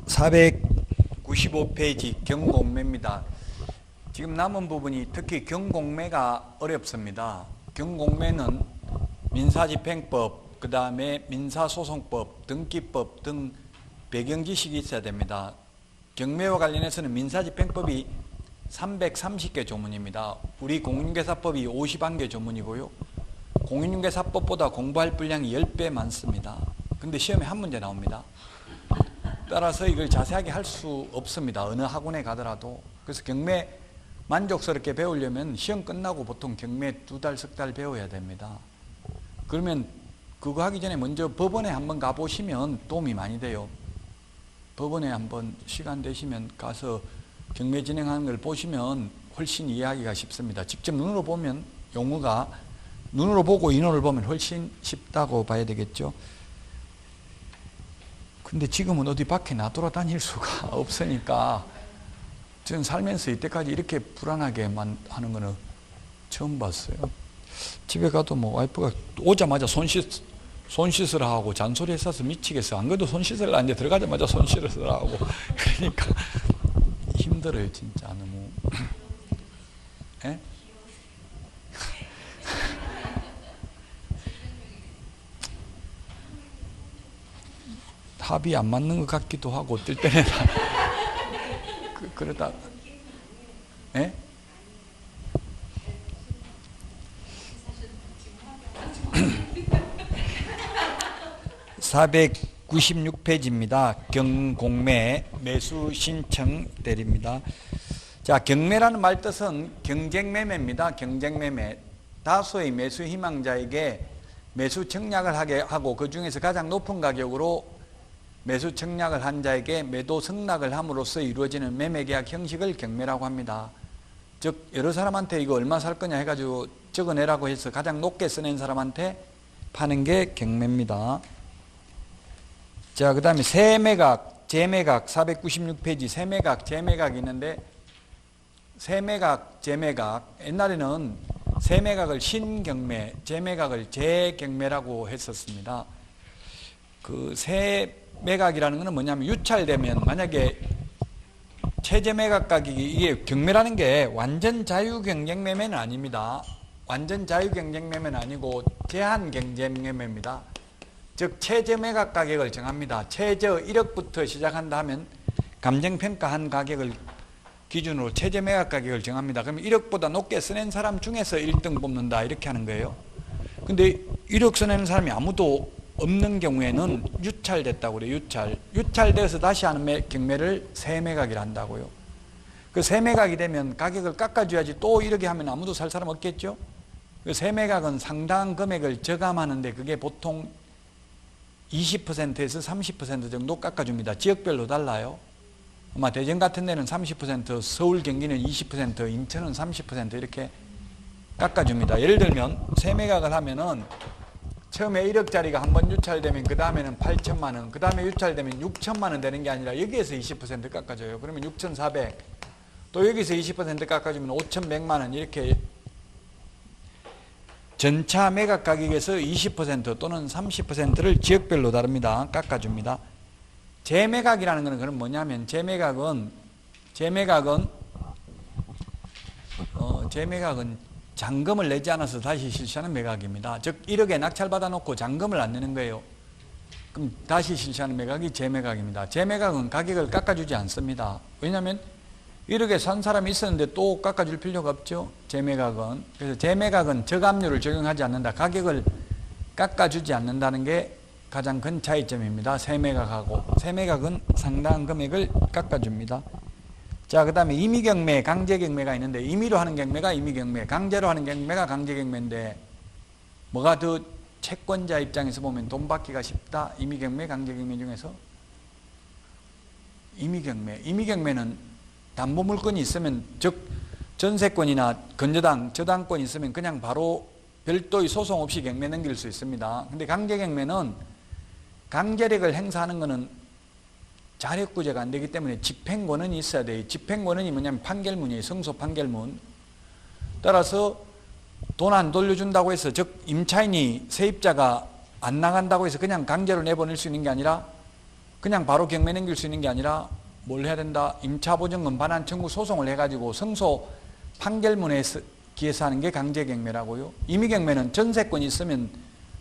495페이지 경공매입니다. 지금 남은 부분이 특히 경공매가 어렵습니다. 경공매는 민사집행법, 그 다음에 민사소송법, 등기법 등 배경지식이 있어야 됩니다. 경매와 관련해서는 민사집행법이 330개 조문입니다. 우리 공인중개사법이 51개 조문이고요. 공인중개사법보다 공부할 분량이 10배 많습니다. 근데 시험에 한 문제 나옵니다. 따라서 이걸 자세하게 할 수 없습니다. 어느 학원에 가더라도. 그래서 경매 만족스럽게 배우려면 시험 끝나고 보통 경매 2달, 석 달 배워야 됩니다. 그러면 그거 하기 전에 먼저 법원에 한번 가보시면 도움이 많이 돼요. 법원에 한번 시간 되시면 가서 경매 진행하는 걸 보시면 훨씬 이해하기가 쉽습니다. 직접 눈으로 보면 용어가 눈으로 보고 인원을 보면 훨씬 쉽다고 봐야 되겠죠. 근데 지금은 어디 밖에 나돌아다닐 수가 없으니까 저는 살면서 이때까지 이렇게 불안하게만 하는 거는 처음 봤어요. 집에 가도 뭐 와이프가 오자마자 손 씻으라 하고 잔소리 했어서 미치겠어. 안 그래도 손 씻으라 하는데 들어가자마자 손 씻으라 하고 그러니까 힘들어요 진짜 너무. 예? 합이 안 맞는 것 같기도 하고 어떨 때는 그러다 예? (496페이지입니다) 경공매 매수 신청 대리입니다. 자, 경매라는 말 뜻은 경쟁매매입니다. 경쟁매매. 다수의 매수 희망자에게 매수 청약을 하게 하고 그 중에서 가장 높은 가격으로 매수 청약을 한 자에게 매도 승낙을 함으로써 이루어지는 매매계약 형식을 경매라고 합니다. 즉 여러 사람한테 이거 얼마 살 거냐 해가지고 적어내라고 해서 가장 높게 써낸 사람한테 파는 게 경매입니다. 자, 그 다음에 세매각, 재매각 496페이지 세매각, 재매각이 있는데 세매각, 재매각 옛날에는 세매각을 신경매, 재매각을 재경매라고 했었습니다. 그 세매각이라는 것은 뭐냐면 유찰되면 만약에 최저매각 가격이 이게 경매라는 게 완전 자유경쟁매매는 아닙니다. 완전 자유경쟁매매는 아니고 제한경쟁매매입니다. 즉 최저매각 가격을 정합니다. 최저 1억부터 시작한다 하면 감정평가한 가격을 기준으로 최저매각 가격을 정합니다. 그러면 1억보다 높게 써낸 사람 중에서 1등 뽑는다 이렇게 하는 거예요. 근데 1억 써내는 사람이 아무도 없는 경우에는 유찰됐다고 그래요. 유찰되어서 다시 하는 경매를 세매각이라 한다고요. 그 세매각이 되면 가격을 깎아줘야지 또 1억에 하면 아무도 살 사람 없겠죠. 그 세매각은 상당한 금액을 저감하는데 그게 보통 20%에서 30% 정도 깎아줍니다. 지역별로 달라요. 아마 대전 같은 데는 30%, 서울 경기는 20%, 인천은 30% 이렇게 깎아줍니다. 예를 들면 세매각을 하면은 처음에 1억짜리가 한번 유찰되면 그 다음에는 8천만 원, 그 다음에 유찰되면 6천만 원 되는 게 아니라 여기에서 20% 깎아줘요. 그러면 6,400, 또 여기서 20% 깎아주면 5,100만 원 이렇게 전차 매각 가격에서 20% 또는 30%를 지역별로 다릅니다. 깎아줍니다. 재매각이라는 것은 그럼 뭐냐면 재매각은 잔금을 내지 않아서 다시 실시하는 매각입니다. 즉 1억에 낙찰받아 놓고 잔금을 안 내는 거예요. 그럼 다시 실시하는 매각이 재매각입니다. 재매각은 가격을 깎아주지 않습니다. 왜냐하면 1억에 산 사람이 있었는데 또 깎아줄 필요가 없죠. 재매각은. 그래서 재매각은 저감률을 적용하지 않는다. 가격을 깎아주지 않는다는 게 가장 큰 차이점입니다. 세매각하고. 세매각은 상당한 금액을 깎아줍니다. 자, 그 다음에 임의경매, 강제경매가 있는데 임의로 하는 경매가 임의경매, 강제로 하는 경매가 강제경매인데 뭐가 더 채권자 입장에서 보면 돈 받기가 쉽다? 임의경매, 강제경매 중에서? 임의경매. 임의경매는 담보물건이 있으면 즉 전세권이나 건저당, 저당권이 있으면 그냥 바로 별도의 소송 없이 경매 넘길 수 있습니다. 근데 강제경매는 강제력을 행사하는 것은 자력구제가 안 되기 때문에 집행권한이 있어야 돼요. 집행권한이 뭐냐면 판결문이에요. 성소 판결문. 따라서 돈 안 돌려준다고 해서 즉 임차인이 세입자가 안 나간다고 해서 그냥 강제로 내보낼 수 있는 게 아니라 그냥 바로 경매 넘길 수 있는 게 아니라 뭘 해야 된다? 임차보증금 반환 청구 소송을 해가지고 승소 판결문에 기해서 하는 게 강제경매라고요. 임의경매는 전세권이 있으면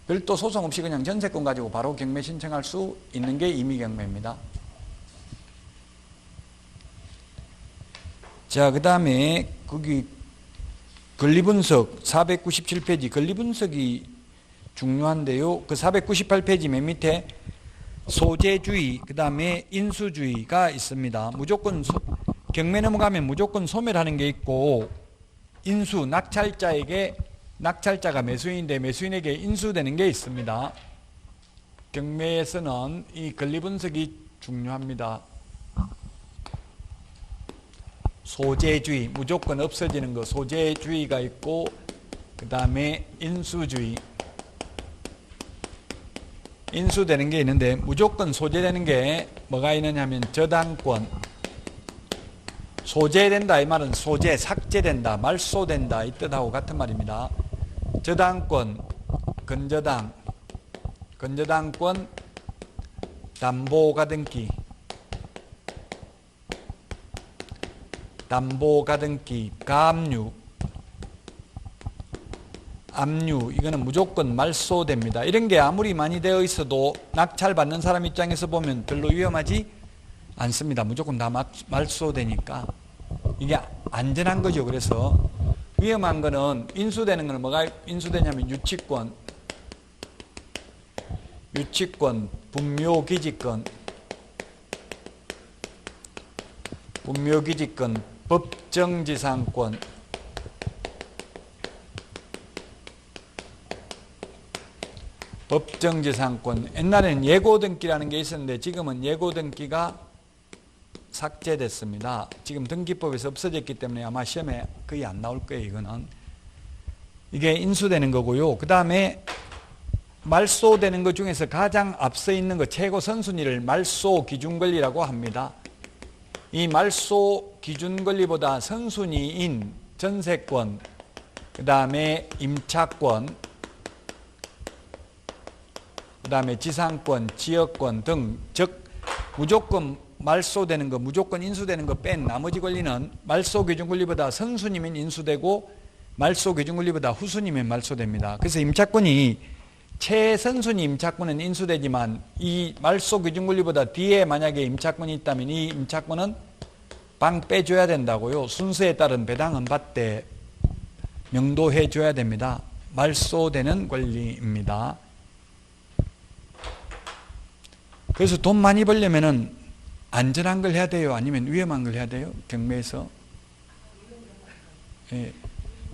별도 소송 없이 그냥 전세권 가지고 바로 경매 신청할 수 있는 게 임의경매입니다. 자, 그 다음에 거기 권리분석 497페이지 권리분석이 중요한데요. 그 498페이지 맨 밑에 소재주의, 그 다음에 인수주의가 있습니다. 무조건 경매 넘어가면 무조건 소멸하는 게 있고, 인수, 낙찰자에게, 낙찰자가 매수인인데 매수인에게 인수되는 게 있습니다. 경매에서는 이 권리분석이 중요합니다. 소재주의, 무조건 없어지는 거, 소재주의가 있고, 그 다음에 인수주의. 인수되는 게 있는데 무조건 소재되는 게 뭐가 있느냐 하면 저당권, 소재된다 이 말은 소재, 삭제된다, 말소된다 이 뜻하고 같은 말입니다. 저당권, 건저당, 건저당권, 담보가등기, 담보가등기, 가압류, 압류, 이거는 무조건 말소됩니다. 이런 게 아무리 많이 되어 있어도 낙찰받는 사람 입장에서 보면 별로 위험하지 않습니다. 무조건 다 말소되니까 이게 안전한 거죠. 그래서 위험한 거는 인수되는 거는 뭐가 인수되냐면 유치권, 분묘기지권, 법정지상권, 법정지상권. 옛날에는 예고등기라는 게 있었는데 지금은 예고등기가 삭제됐습니다. 지금 등기법에서 없어졌기 때문에 아마 시험에 거의 안 나올 거예요. 이거는 이게 인수되는 거고요. 그 다음에 말소되는 것 중에서 가장 앞서 있는 거 최고 선순위를 말소 기준권리라고 합니다. 이 말소 기준권리보다 선순위인 전세권, 그 다음에 임차권, 그 다음에 지상권, 지역권 등, 즉 무조건 말소되는 거, 무조건 인수되는 거 뺀 나머지 권리는 말소 기준 권리보다 선순위면 인수되고 말소 기준 권리보다 후순위면 말소됩니다. 그래서 임차권이 최선순위 임차권은 인수되지만 이 말소 기준 권리보다 뒤에 만약에 임차권이 있다면 이 임차권은 방 빼줘야 된다고요. 순서에 따른 배당은 받되 명도해 줘야 됩니다. 말소되는 권리입니다. 그래서 돈 많이 벌려면은 안전한 걸 해야 돼요? 아니면 위험한 걸 해야 돼요? 경매에서? 예.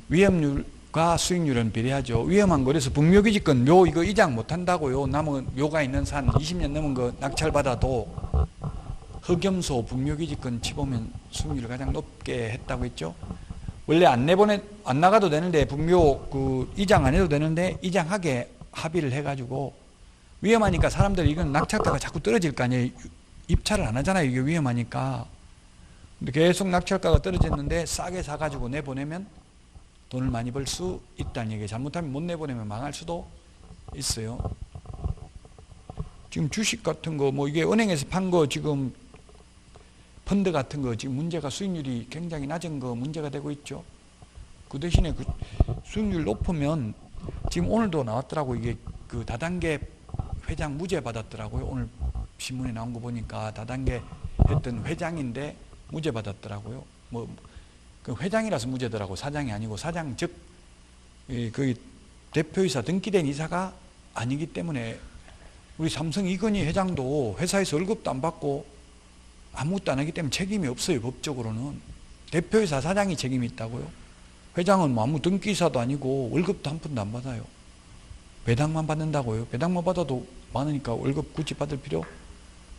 위험률과 수익률은 비례하죠. 위험한 거라서 분묘기지권 묘 이거 이장 못 한다고요. 남은 묘가 있는 산 20년 넘은 거 낙찰받아도 흑염소 분묘기지권 치보면 수익률을 가장 높게 했다고 했죠. 원래 안 나가도 되는데 분묘 그 이장 안 해도 되는데 이장하게 합의를 해가지고 위험하니까 사람들이 이건 낙찰가가 자꾸 떨어질 거 아니에요. 입찰을 안 하잖아요. 이게 위험하니까. 근데 계속 낙찰가가 떨어졌는데 싸게 사가지고 내보내면 돈을 많이 벌 수 있다는 얘기예요. 잘못하면 못 내보내면 망할 수도 있어요. 지금 주식 같은 거, 뭐 이게 은행에서 판 거 지금 펀드 같은 거 지금 문제가 수익률이 굉장히 낮은 거 문제가 되고 있죠. 그 대신에 그 수익률 높으면 지금 오늘도 나왔더라고. 이게 그 다단계 회장 무죄 받았더라고요. 오늘 신문에 나온 거 보니까 다단계 했던 회장인데 무죄 받았더라고요. 뭐 그 회장이라서 무죄더라고. 사장이 아니고 사장 즉 그 대표이사 등기된 이사가 아니기 때문에 우리 삼성 이건희 회장도 회사에서 월급도 안 받고 아무것도 안 하기 때문에 책임이 없어요. 법적으로는 대표이사 사장이 책임이 있다고요. 회장은 뭐 아무 등기이사도 아니고 월급도 한 푼도 안 받아요. 배당만 받는다고요. 배당만 받아도 많으니까 월급 굳이 받을 필요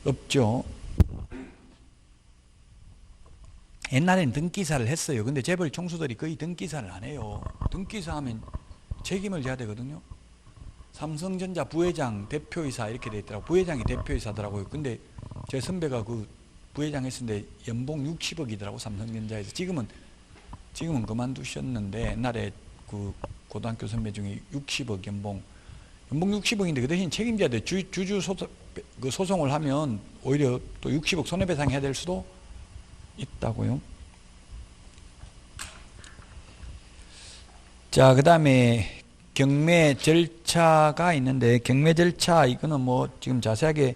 없죠. 옛날에는 등기사를 했어요. 근데 재벌 총수들이 거의 등기사를 안 해요. 등기사 하면 책임을 져야 되거든요. 삼성전자 부회장, 대표이사 이렇게 돼 있더라고요. 부회장이 대표이사더라고요. 근데 제 선배가 그 부회장 했었는데 연봉 60억이더라고 삼성전자에서. 지금은 그만두셨는데 옛날에 그 고등학교 선배 중에 60억 연봉 60억인데 그 대신 책임져야 돼. 주주 그 소송을 하면 오히려 또 60억 손해배상 해야 될 수도 있다고요. 자, 그 다음에 경매 절차가 있는데, 경매 절차 이거는 뭐 지금 자세하게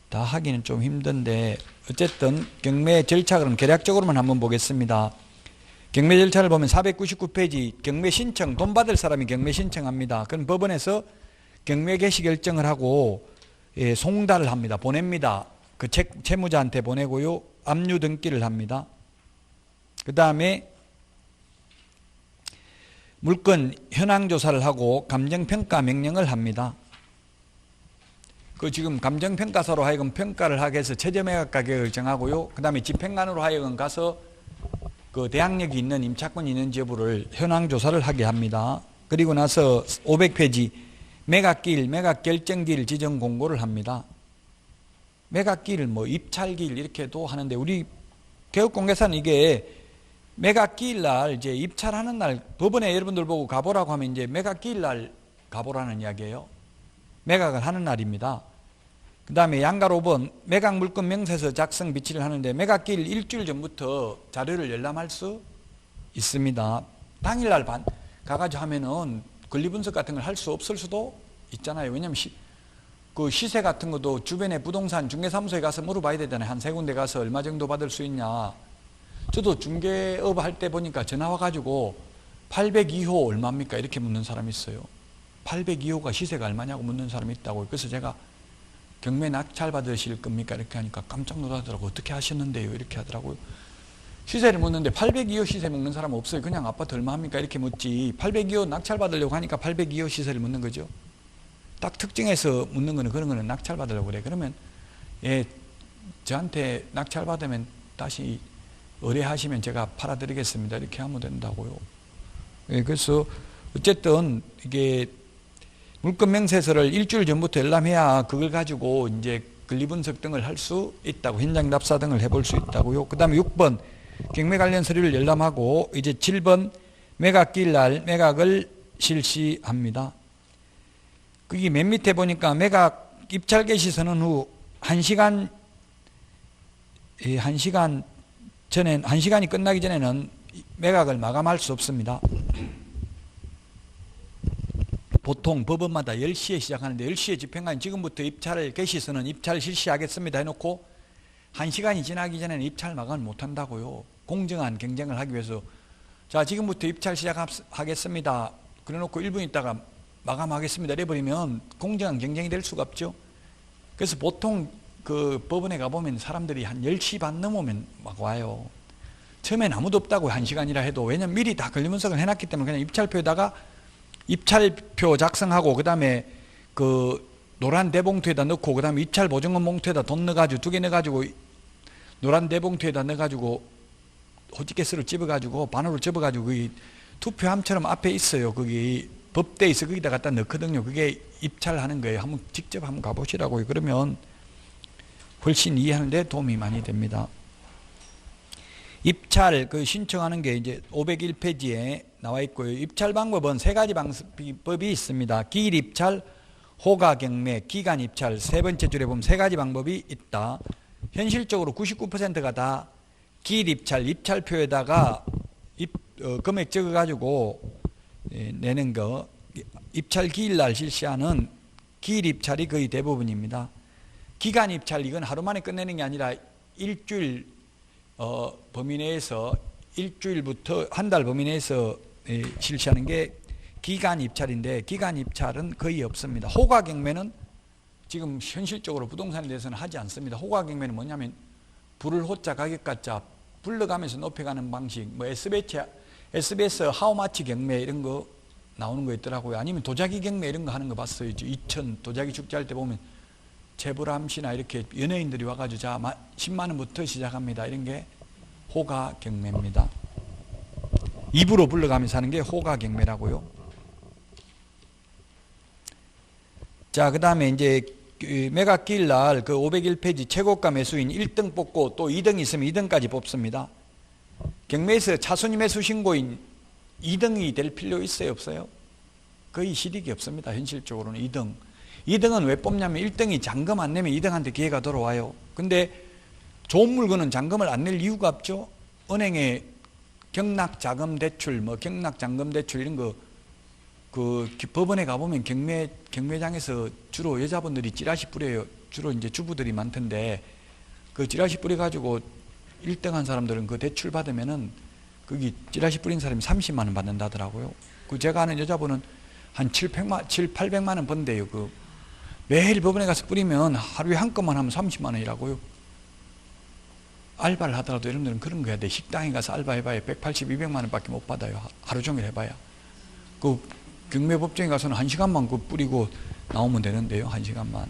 다 하기는 좀 힘든데, 어쨌든 경매 절차 그럼 개략적으로만 한번 보겠습니다. 경매 절차를 보면 499페이지 경매 신청, 돈 받을 사람이 경매 신청합니다. 그럼 법원에서 경매 개시 결정을 하고 송달을 합니다. 보냅니다. 그 채무자한테 보내고요. 압류 등기를 합니다. 그 다음에 물건 현황 조사를 하고 감정평가 명령을 합니다. 그 지금 감정평가사로 하여금 평가를 하게 해서 최저매각 가격을 정하고요. 그 다음에 집행관으로 하여금 가서 그 대항력이 있는 임차권이 있는지 여부를 현황 조사를 하게 합니다. 그리고 나서 500페이지 매각기일, 매각결정기일 지정 공고를 합니다. 매각기일, 뭐 입찰기일 이렇게도 하는데, 우리 개업공개사는 이게 매각기일 날 이제 입찰하는 날 법원에 여러분들 보고 가보라고 하면 이제 매각기일 날 가보라는 이야기예요. 매각을 하는 날입니다. 그 다음에 양가 5번 매각 물건 명세서 작성 비치를 하는데, 매각기일 일주일 전부터 자료를 열람할 수 있습니다. 당일날 가가지고 하면은 권리분석 같은 걸 할 수 없을 수도 있잖아요. 왜냐면 그 시세 같은 것도 주변에 부동산 중개사무소에 가서 물어봐야 되잖아요. 한 세 군데 가서 얼마 정도 받을 수 있냐. 저도 중개업 할 때 보니까 전화 와가지고 802호 얼마입니까? 이렇게 묻는 사람이 있어요. 802호가 시세가 얼마냐고 묻는 사람이 있다고요. 그래서 제가 경매 낙찰 받으실 겁니까? 이렇게 하니까 깜짝 놀라더라고요. 어떻게 하셨는데요? 이렇게 하더라고요. 시세를 묻는데 802호 시세 묻는 사람은 없어요. 그냥 아파트 얼마 합니까? 이렇게 묻지. 802호 낙찰 받으려고 하니까 802호 시세를 묻는 거죠. 딱 특정해서 묻는 거는, 그런 거는 낙찰 받으려고 그래. 그러면 저한테 낙찰 받으면 다시 의뢰하시면 제가 팔아드리겠습니다. 이렇게 하면 된다고요. 그래서 어쨌든 이게 물건 명세서를 일주일 전부터 열람해야 그걸 가지고 이제 권리분석 등을 할 수 있다고, 현장 답사 등을 해볼 수 있다고요. 그 다음에 6번 경매 관련 서류를 열람하고, 이제 7번 매각기일 날 매각을 실시합니다. 거기 맨 밑에 보니까 매각 입찰 개시 선언 후 1시간 전에, 1시간이 끝나기 전에는 매각을 마감할 수 없습니다. 보통 법원마다 10시에 시작하는데, 10시에 집행관이 지금부터 입찰 개시 선언, 입찰 실시하겠습니다 해놓고 1시간이 지나기 전에는 입찰 마감을 못한다고요. 공정한 경쟁을 하기 위해서. 자, 지금부터 입찰 시작하겠습니다 그래놓고 1분 있다가 마감하겠습니다 이래버리면 공정한 경쟁이 될 수가 없죠. 그래서 보통 그 법원에 가보면 사람들이 한 10시 반 넘으면 막 와요. 처음엔 아무도 없다고 1시간이라 해도, 왜냐면 미리 다 권리분석을 해놨기 때문에 그냥 입찰표에다가 입찰표 작성하고, 그 다음에 그 노란 대봉투에다 넣고, 그 다음에 입찰 보증금 봉투에다 돈 넣어가지고 2개 넣어가지고 노란 대봉투에다 넣어가지고 호찌개스를 집어가지고 반으로 접어가지고 그 투표함처럼 앞에 있어요. 거기 법대에 있어. 거기다 갖다 넣거든요. 그게 입찰하는 거예요. 한번 직접 한번 가보시라고요. 그러면 훨씬 이해하는 데 도움이 많이 됩니다. 입찰 그 신청하는 게 이제 501페이지에 나와 있고요. 입찰 방법은 3가지 방법이 있습니다. 기일 입찰, 호가 경매, 기간 입찰. 세 번째 줄에 보면 3가지 방법이 있다. 현실적으로 99%가 다 기일 입찰, 입찰표에다가 금액 적어가지고 내는 거, 입찰 기일날 실시하는 기일 입찰이 거의 대부분입니다. 기간 입찰, 이건 하루 만에 끝내는 게 아니라 일주일 범위 내에서, 일주일부터 한 달 범위 내에서 실시하는 게 기간 입찰인데, 기간 입찰은 거의 없습니다. 호가 경매는 지금 현실적으로 부동산에 대해서는 하지 않습니다. 호가 경매는 뭐냐면 불을 호자 가격가자 불러가면서 높여가는 방식, 뭐 SBS 하우마치 경매 이런 거 나오는 거 있더라고요. 아니면 도자기 경매 이런 거 하는 거 봤어요. 2000 도자기 축제할 때 보면 최불암 씨나 이렇게 연예인들이 와가지고 자 10만 원부터 시작합니다. 이런 게 호가 경매입니다. 입으로 불러가면서 하는 게 호가 경매라고요. 자, 그 다음에 이제 매각기일 날 그 501페이지 최고가 매수인 1등 뽑고 또 2등 있으면 2등까지 뽑습니다. 경매에서 차순위 매수 신고인 2등이 될 필요 있어요, 없어요? 거의 실익이 없습니다. 현실적으로는 2등. 2등은 왜 뽑냐면 1등이 잔금 안 내면 2등한테 기회가 돌아와요. 근데 좋은 물건은 잔금을 안 낼 이유가 없죠. 은행에 경락자금대출, 경락잔금대출 이런 거, 법원에 가보면 경매장에서 주로 여자분들이 찌라시 뿌려요. 주로 이제 주부들이 많던데, 그 찌라시 뿌려가지고 1등 한 사람들은 그 대출 받으면은, 거기 찌라시 뿌린 사람이 30만 원 받는다더라고요. 제가 아는 여자분은 한 800만 원 번대요. 매일 법원에 가서 뿌리면 하루에 한 건만 하면 30만 원이라고요. 알바를 하더라도 여러분들은 그런 거 해야 돼. 식당에 가서 알바해봐야 180, 200만 원밖에 못 받아요. 하루 종일 해봐야. 경매법정에 가서는 1시간만 뿌리고 나오면 되는데요. 1시간만.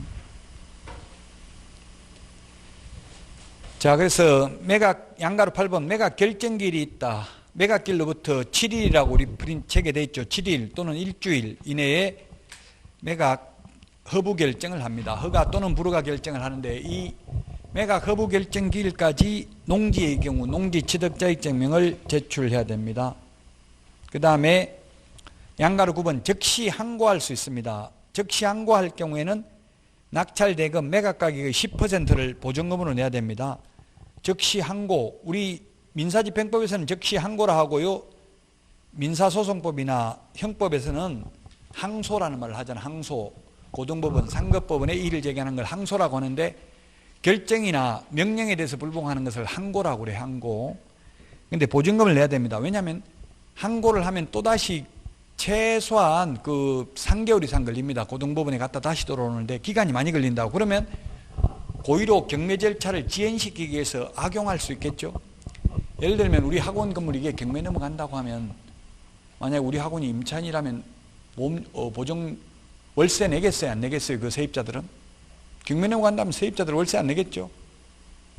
자, 그래서 양가로 8번 매각 결정기일이 있다. 매각일로부터 7일이라고 우리 책에 돼 있죠. 7일 또는 일주일 이내에 매각 허부 결정을 합니다. 허가 또는 불허가 결정을 하는데, 이 매각 허부 결정 기일까지 농지의 경우 농지 취득자익 증명을 제출해야 됩니다. 그 다음에 양가로 9번 즉시 항고할 수 있습니다. 즉시 항고할 경우에는 낙찰 대금 매각 가격의 10%를 보증금으로 내야 됩니다. 즉시 항고, 우리 민사집행법에서는 즉시 항고라 하고요. 민사소송법이나 형법에서는 항소라는 말을 하잖아요. 항소. 고등법원, 상급법원에 이의를 제기하는 걸 항소라고 하는데, 결정이나 명령에 대해서 불복하는 것을 항고라고 그래요. 항고. 근데 보증금을 내야 됩니다. 왜냐하면 항고를 하면 또다시 최소한 3개월 이상 걸립니다. 고등법원에 갔다 다시 돌아오는데 기간이 많이 걸린다고. 그러면 고의로 경매 절차를 지연시키기 위해서 악용할 수 있겠죠. 예를 들면 우리 학원 건물이 이게 경매 넘어간다고 하면, 만약 우리 학원이 임차인이라면 보증 월세 내겠어요? 안 내겠어요? 그 세입자들은? 경매 넘어간다면 세입자들 월세 안 내겠죠?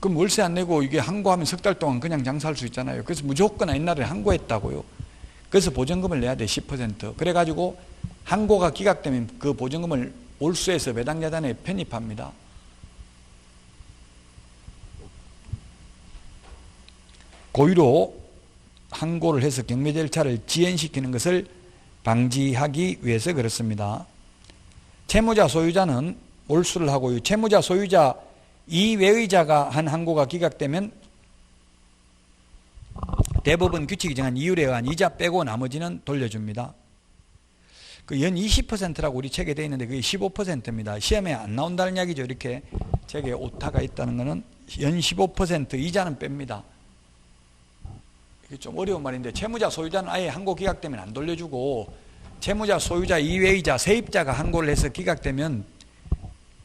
그럼 월세 안 내고 이게 항고하면 석 달 동안 그냥 장사할 수 있잖아요. 그래서 무조건 옛날에 항고했다고요. 그래서 보증금을 내야 돼. 10%. 그래가지고 항고가 기각되면 그 보증금을 올수에서 배당자단에 편입합니다. 고의로 항고를 해서 경매 절차를 지연시키는 것을 방지하기 위해서 그렇습니다. 채무자 소유자는 몰수를 하고요. 채무자 소유자 이외의 자가 한 항고가 기각되면 대법원 규칙이 정한 이율에 의한 이자 빼고 나머지는 돌려줍니다. 연 20%라고 우리 책에 되어 있는데 그게 15%입니다. 시험에 안 나온다는 이야기죠. 이렇게 책에 오타가 있다는 것은 연 15% 이자는 뺍니다. 이게 좀 어려운 말인데, 채무자 소유자는 아예 항고 기각되면 안 돌려주고, 채무자 소유자 이외의자 세입자가 항고를 해서 기각되면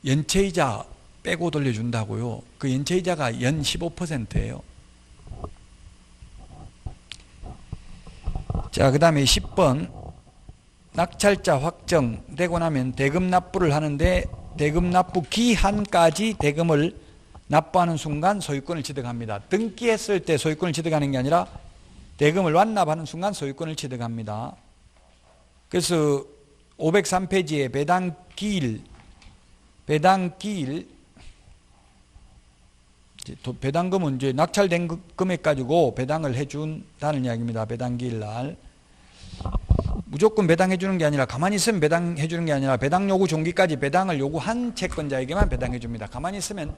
연체이자 빼고 돌려준다고요. 그 연체이자가 연 15%예요. 자, 그 다음에 10번 낙찰자 확정되고 나면 대금 납부를 하는데, 대금 납부 기한까지 대금을 납부하는 순간 소유권을 취득합니다. 등기했을 때 소유권을 취득하는 게 아니라 대금을 완납하는 순간 소유권을 취득합니다. 그래서 503페이지에 배당금은 이제 낙찰된 금액 가지고 배당을 해준다는 이야기입니다. 배당기일 날. 무조건 배당해 주는 게 아니라, 가만히 있으면 배당해 주는 게 아니라 배당 요구 종기까지 배당을 요구한 채권자에게만 배당해 줍니다. 가만히 있으면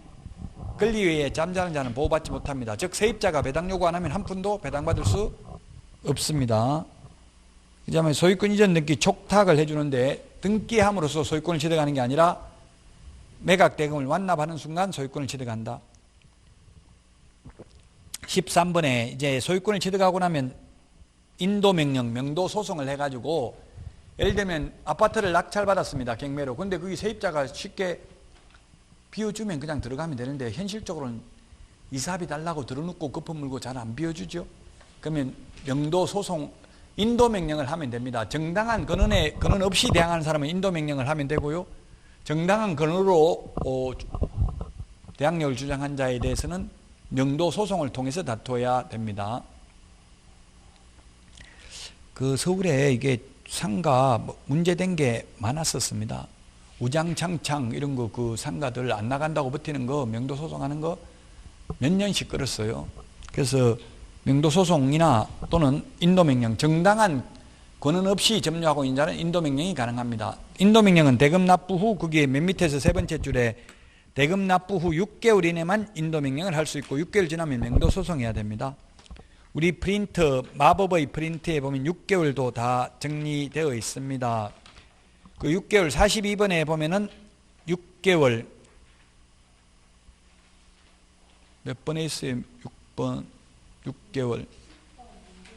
권리위에 잠자는 자는 보호받지 못합니다. 즉 세입자가 배당 요구 안 하면 한 푼도 배당받을 수 없습니다. 그다음에 소유권 이전 등기 촉탁을 해주는데, 등기함으로써 소유권을 취득하는 게 아니라 매각 대금을 완납하는 순간 소유권을 취득한다. 13번에 이제 소유권을 취득하고 나면 인도명령, 명도소송을 해가지고, 예를 들면 아파트를 낙찰받았습니다. 경매로. 근데 그게 세입자가 쉽게 비워주면 그냥 들어가면 되는데, 현실적으로는 이사비 달라고 들어놓고 거품 물고 잘 안 비워주죠. 그러면 명도소송, 인도명령을 하면 됩니다. 정당한 근원 없이 대항하는 사람은 인도명령을 하면 되고요. 정당한 근원으로 대항력을 주장한 자에 대해서는 명도소송을 통해서 다투어야 됩니다. 서울에 이게 상가 문제된 게 많았었습니다. 우장창창 이런 거, 상가들 안 나간다고 버티는 거, 명도소송하는 거 몇 년씩 끌었어요. 그래서 명도소송이나 또는 인도명령, 정당한 권한 없이 점유하고 있는 자는 인도명령이 가능합니다. 인도명령은 대금 납부 후 거기에 맨 밑에서 세 번째 줄에 대금 납부 후 6개월 이내만 인도명령을 할 수 있고 6개월 지나면 명도 소송해야 됩니다. 우리 프린트 마법의 프린트에 보면 6개월도 다 정리되어 있습니다. 그 6개월 42번에 보면은 6개월 몇 번에 있어요? 6번 6개월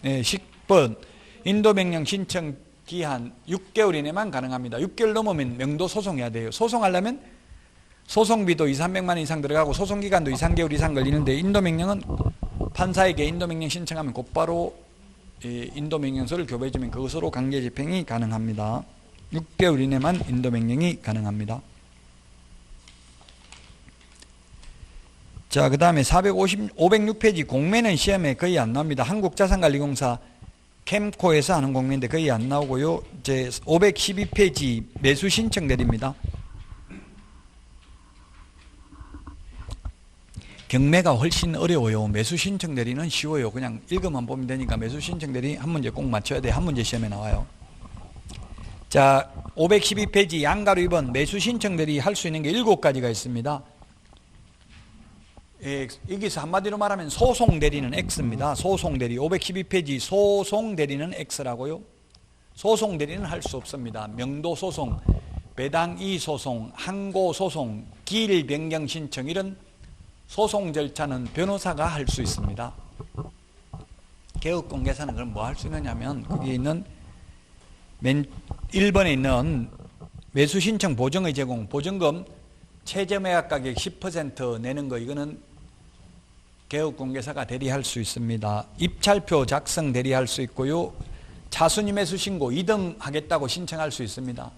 네, 10번 인도명령 신청 기한 6개월 이내만 가능합니다. 6개월 넘으면 명도 소송해야 돼요. 소송하려면 소송비도 2, 300만 원 이상 들어가고 소송기간도 2, 3개월 이상 걸리는데 인도명령은 판사에게 인도명령 신청하면 곧바로 인도명령서를 교부해주면 그것으로 강제집행이 가능합니다. 6개월 이내만 인도명령이 가능합니다. 자, 그 다음에 506페이지 공매는 시험에 거의 안 나옵니다. 한국자산관리공사 캠코에서 하는 공매인데 거의 안 나오고요. 이제 512페이지 매수 신청 내립니다. 경매가 훨씬 어려워요. 매수 신청 대리는 쉬워요. 그냥 읽어만 보면 되니까 매수 신청 대리 한 문제 꼭 맞춰야 돼요. 한 문제 시험에 나와요. 자, 512페이지 양가로 2번 매수 신청 대리 할 수 있는 게 7가지가 있습니다. 여기서 한마디로 말하면 소송 대리는 X입니다. 소송 대리 512페이지 소송 대리는 X라고요. 소송 대리는 할 수 없습니다. 명도 소송, 배당 이의 소송, 항고 소송, 기일 변경 신청 이런 소송 절차는 변호사가 할 수 있습니다. 개업공개사는 그럼 뭐 할 수 있느냐면 거기에 있는 맨 1번에 있는 매수신청 보증의 제공, 보증금 최저매각 가격 10% 내는 거 이거는 개업공개사가 대리할 수 있습니다. 입찰표 작성 대리할 수 있고요. 차순위 매수 신고 2등 하겠다고 신청할 수 있습니다.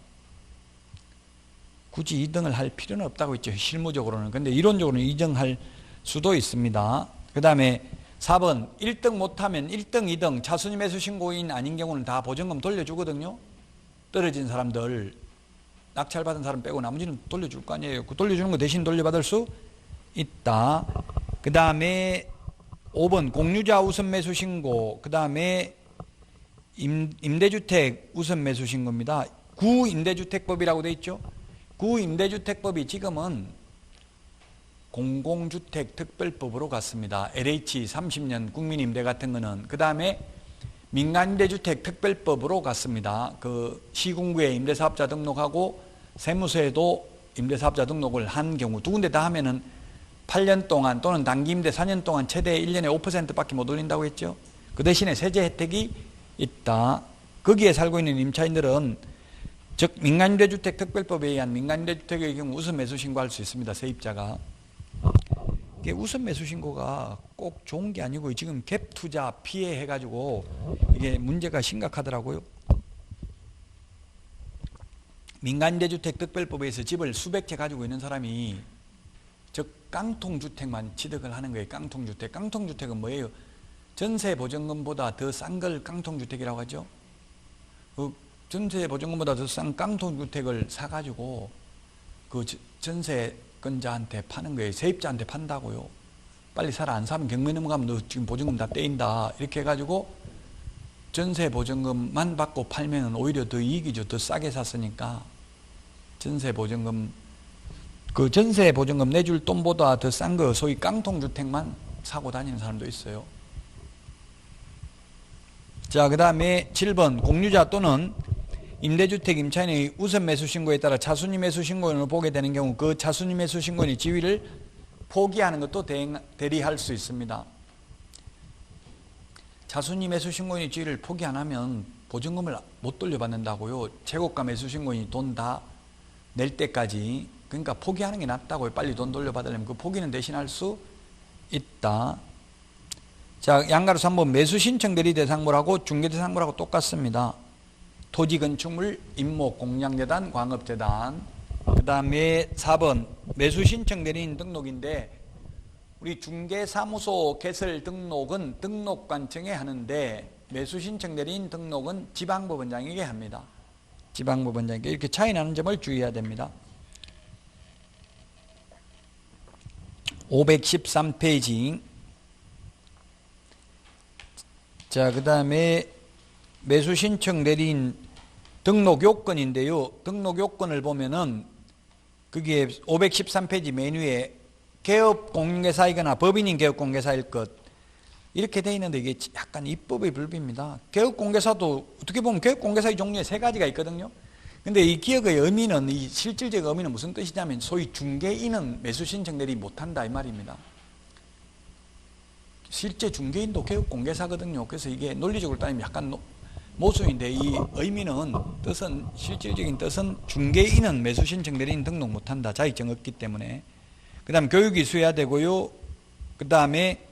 굳이 2등을 할 필요는 없다고 했죠. 실무적으로는. 근데 이론적으로는 2등 할 수도 있습니다. 그 다음에 4번 1등 못하면 1등, 2등 차순위 매수 신고인 아닌 경우는 다 보증금 돌려주거든요. 떨어진 사람들 낙찰받은 사람 빼고 나머지는 돌려줄 거 아니에요. 그 돌려주는 거 대신 돌려받을 수 있다. 그 다음에 5번 공유자 우선 매수 신고, 그 다음에 임대주택 우선 매수 신고입니다. 구임대주택법이라고 되어 있죠. 구임대주택법이 지금은 공공주택 특별법으로 갔습니다. LH 30년 국민임대 같은 거는. 그 다음에 민간임대주택 특별법으로 갔습니다. 그 시군구에 임대사업자 등록하고 세무서에도 임대사업자 등록을 한 경우 두 군데 다 하면은 8년 동안 또는 단기임대 4년 동안 최대 1년에 5%밖에 못 올린다고 했죠. 그 대신에 세제 혜택이 있다. 거기에 살고 있는 임차인들은 즉 민간임대주택 특별법에 의한 민간임대주택의 경우 우선 매수 신고할 수 있습니다. 세입자가. 이게 우선 매수 신고가 꼭 좋은 게 아니고 지금 갭 투자 피해 해가지고 이게 문제가 심각하더라고요. 민간임대주택 특별법에서 집을 수백 채 가지고 있는 사람이 즉 깡통주택만 취득을 하는 거예요. 깡통주택. 깡통주택은 뭐예요? 전세보증금보다 더 싼 걸 깡통주택이라고 하죠. 그 전세보증금보다 더 싼 깡통주택을 사가지고 그 전세권자한테 파는 거예요. 세입자한테 판다고요. 빨리 사라. 안 사면 경매 넘어가면 너 지금 보증금 다 떼인다. 이렇게 해가지고 전세보증금만 받고 팔면 오히려 더 이익이죠. 더 싸게 샀으니까. 전세보증금 그 전세보증금 내줄 돈보다 더 싼 거 소위 깡통주택만 사고 다니는 사람도 있어요. 자, 그 다음에 7번 공유자 또는 임대주택 임차인의 우선 매수 신고에 따라 차순위 매수 신고인을 보게 되는 경우 그 차순위 매수 신고인의 지위를 포기하는 것도 대리할 수 있습니다. 차순위 매수 신고인의 지위를 포기 안 하면 보증금을 못 돌려받는다고요. 최고가 매수 신고인이 돈 다 낼 때까지. 그러니까 포기하는 게 낫다고요. 빨리 돈 돌려받으려면 그 포기는 대신할 수 있다. 자, 양가로 3번 매수 신청 대리 대상물하고 중개 대상물하고 똑같습니다. 토지 건축물 임목 공양재단 광업재단. 그 다음에 4번 매수 신청 대리인 등록인데 우리 중개사무소 개설 등록은 등록관청에 하는데 매수 신청 대리인 등록은 지방법원장에게 합니다. 지방법원장에게. 이렇게 차이 나는 점을 주의해야 됩니다. 513페이지. 자, 그 다음에 매수 신청 내린 등록 요건인데요. 등록 요건을 보면은 그게 513페이지 메뉴에 개업 공인중개사이거나 법인인 개업 공개사일 것 이렇게 돼 있는데 이게 약간 입법의 불비입니다. 개업 공개사도 어떻게 보면 개업 공개사의 종류에 세 가지가 있거든요. 근데 이 기업의 의미는 이 실질적 의미는 무슨 뜻이냐면 소위 중개인은 매수 신청 내리 못한다 이 말입니다. 실제 중개인도 개업 공개사거든요. 그래서 이게 논리적으로 따지면 약간 모순인데 이 의미는 뜻은 실질적인 뜻은 중개인은 매수 신청 내리는 등록 못한다. 자격증 없기 때문에. 그 다음 교육이 있어야 되고요. 그 다음에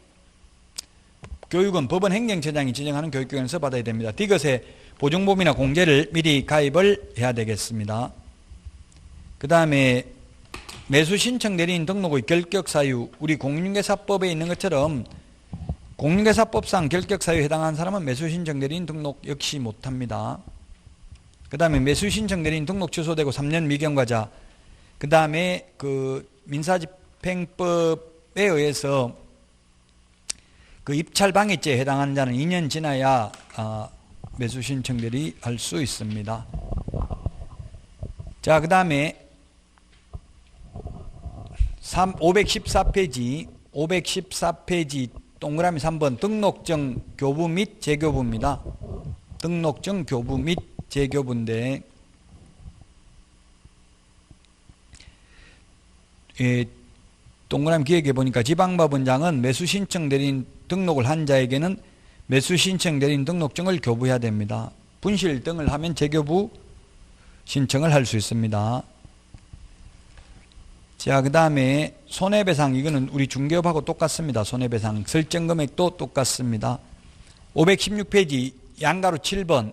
교육은 법원 행정처장이 지정하는 교육기관에서 받아야 됩니다. 디귿에 보증보험이나 공제를 미리 가입을 해야 되겠습니다. 그 다음에 매수 신청 내린 등록의 결격 사유, 우리 공인중개사법에 있는 것처럼 공인중개사법상 결격 사유에 해당하는 사람은 매수 신청 내린 등록 역시 못합니다. 그 다음에 매수 신청 내린 등록 취소되고 3년 미경과자, 그 다음에 그 민사집행법에 의해서 그 입찰방해죄에 해당하는 자는 2년 지나야 매수 신청 대리 할 수 있습니다. 자, 그 다음에 514페이지 동그라미 3번 등록증 교부 및 재교부입니다. 등록증 교부 및 재교부인데 동그라미 기획에 보니까 지방법원장은 매수 신청 내린 등록을 한 자에게는 매수 신청 내린 등록증을 교부해야 됩니다. 분실 등을 하면 재교부 신청을 할 수 있습니다. 자, 그 다음에 손해배상, 이거는 우리 중개업하고 똑같습니다. 손해배상 설정 금액도 똑같습니다. 516페이지 양가로 7번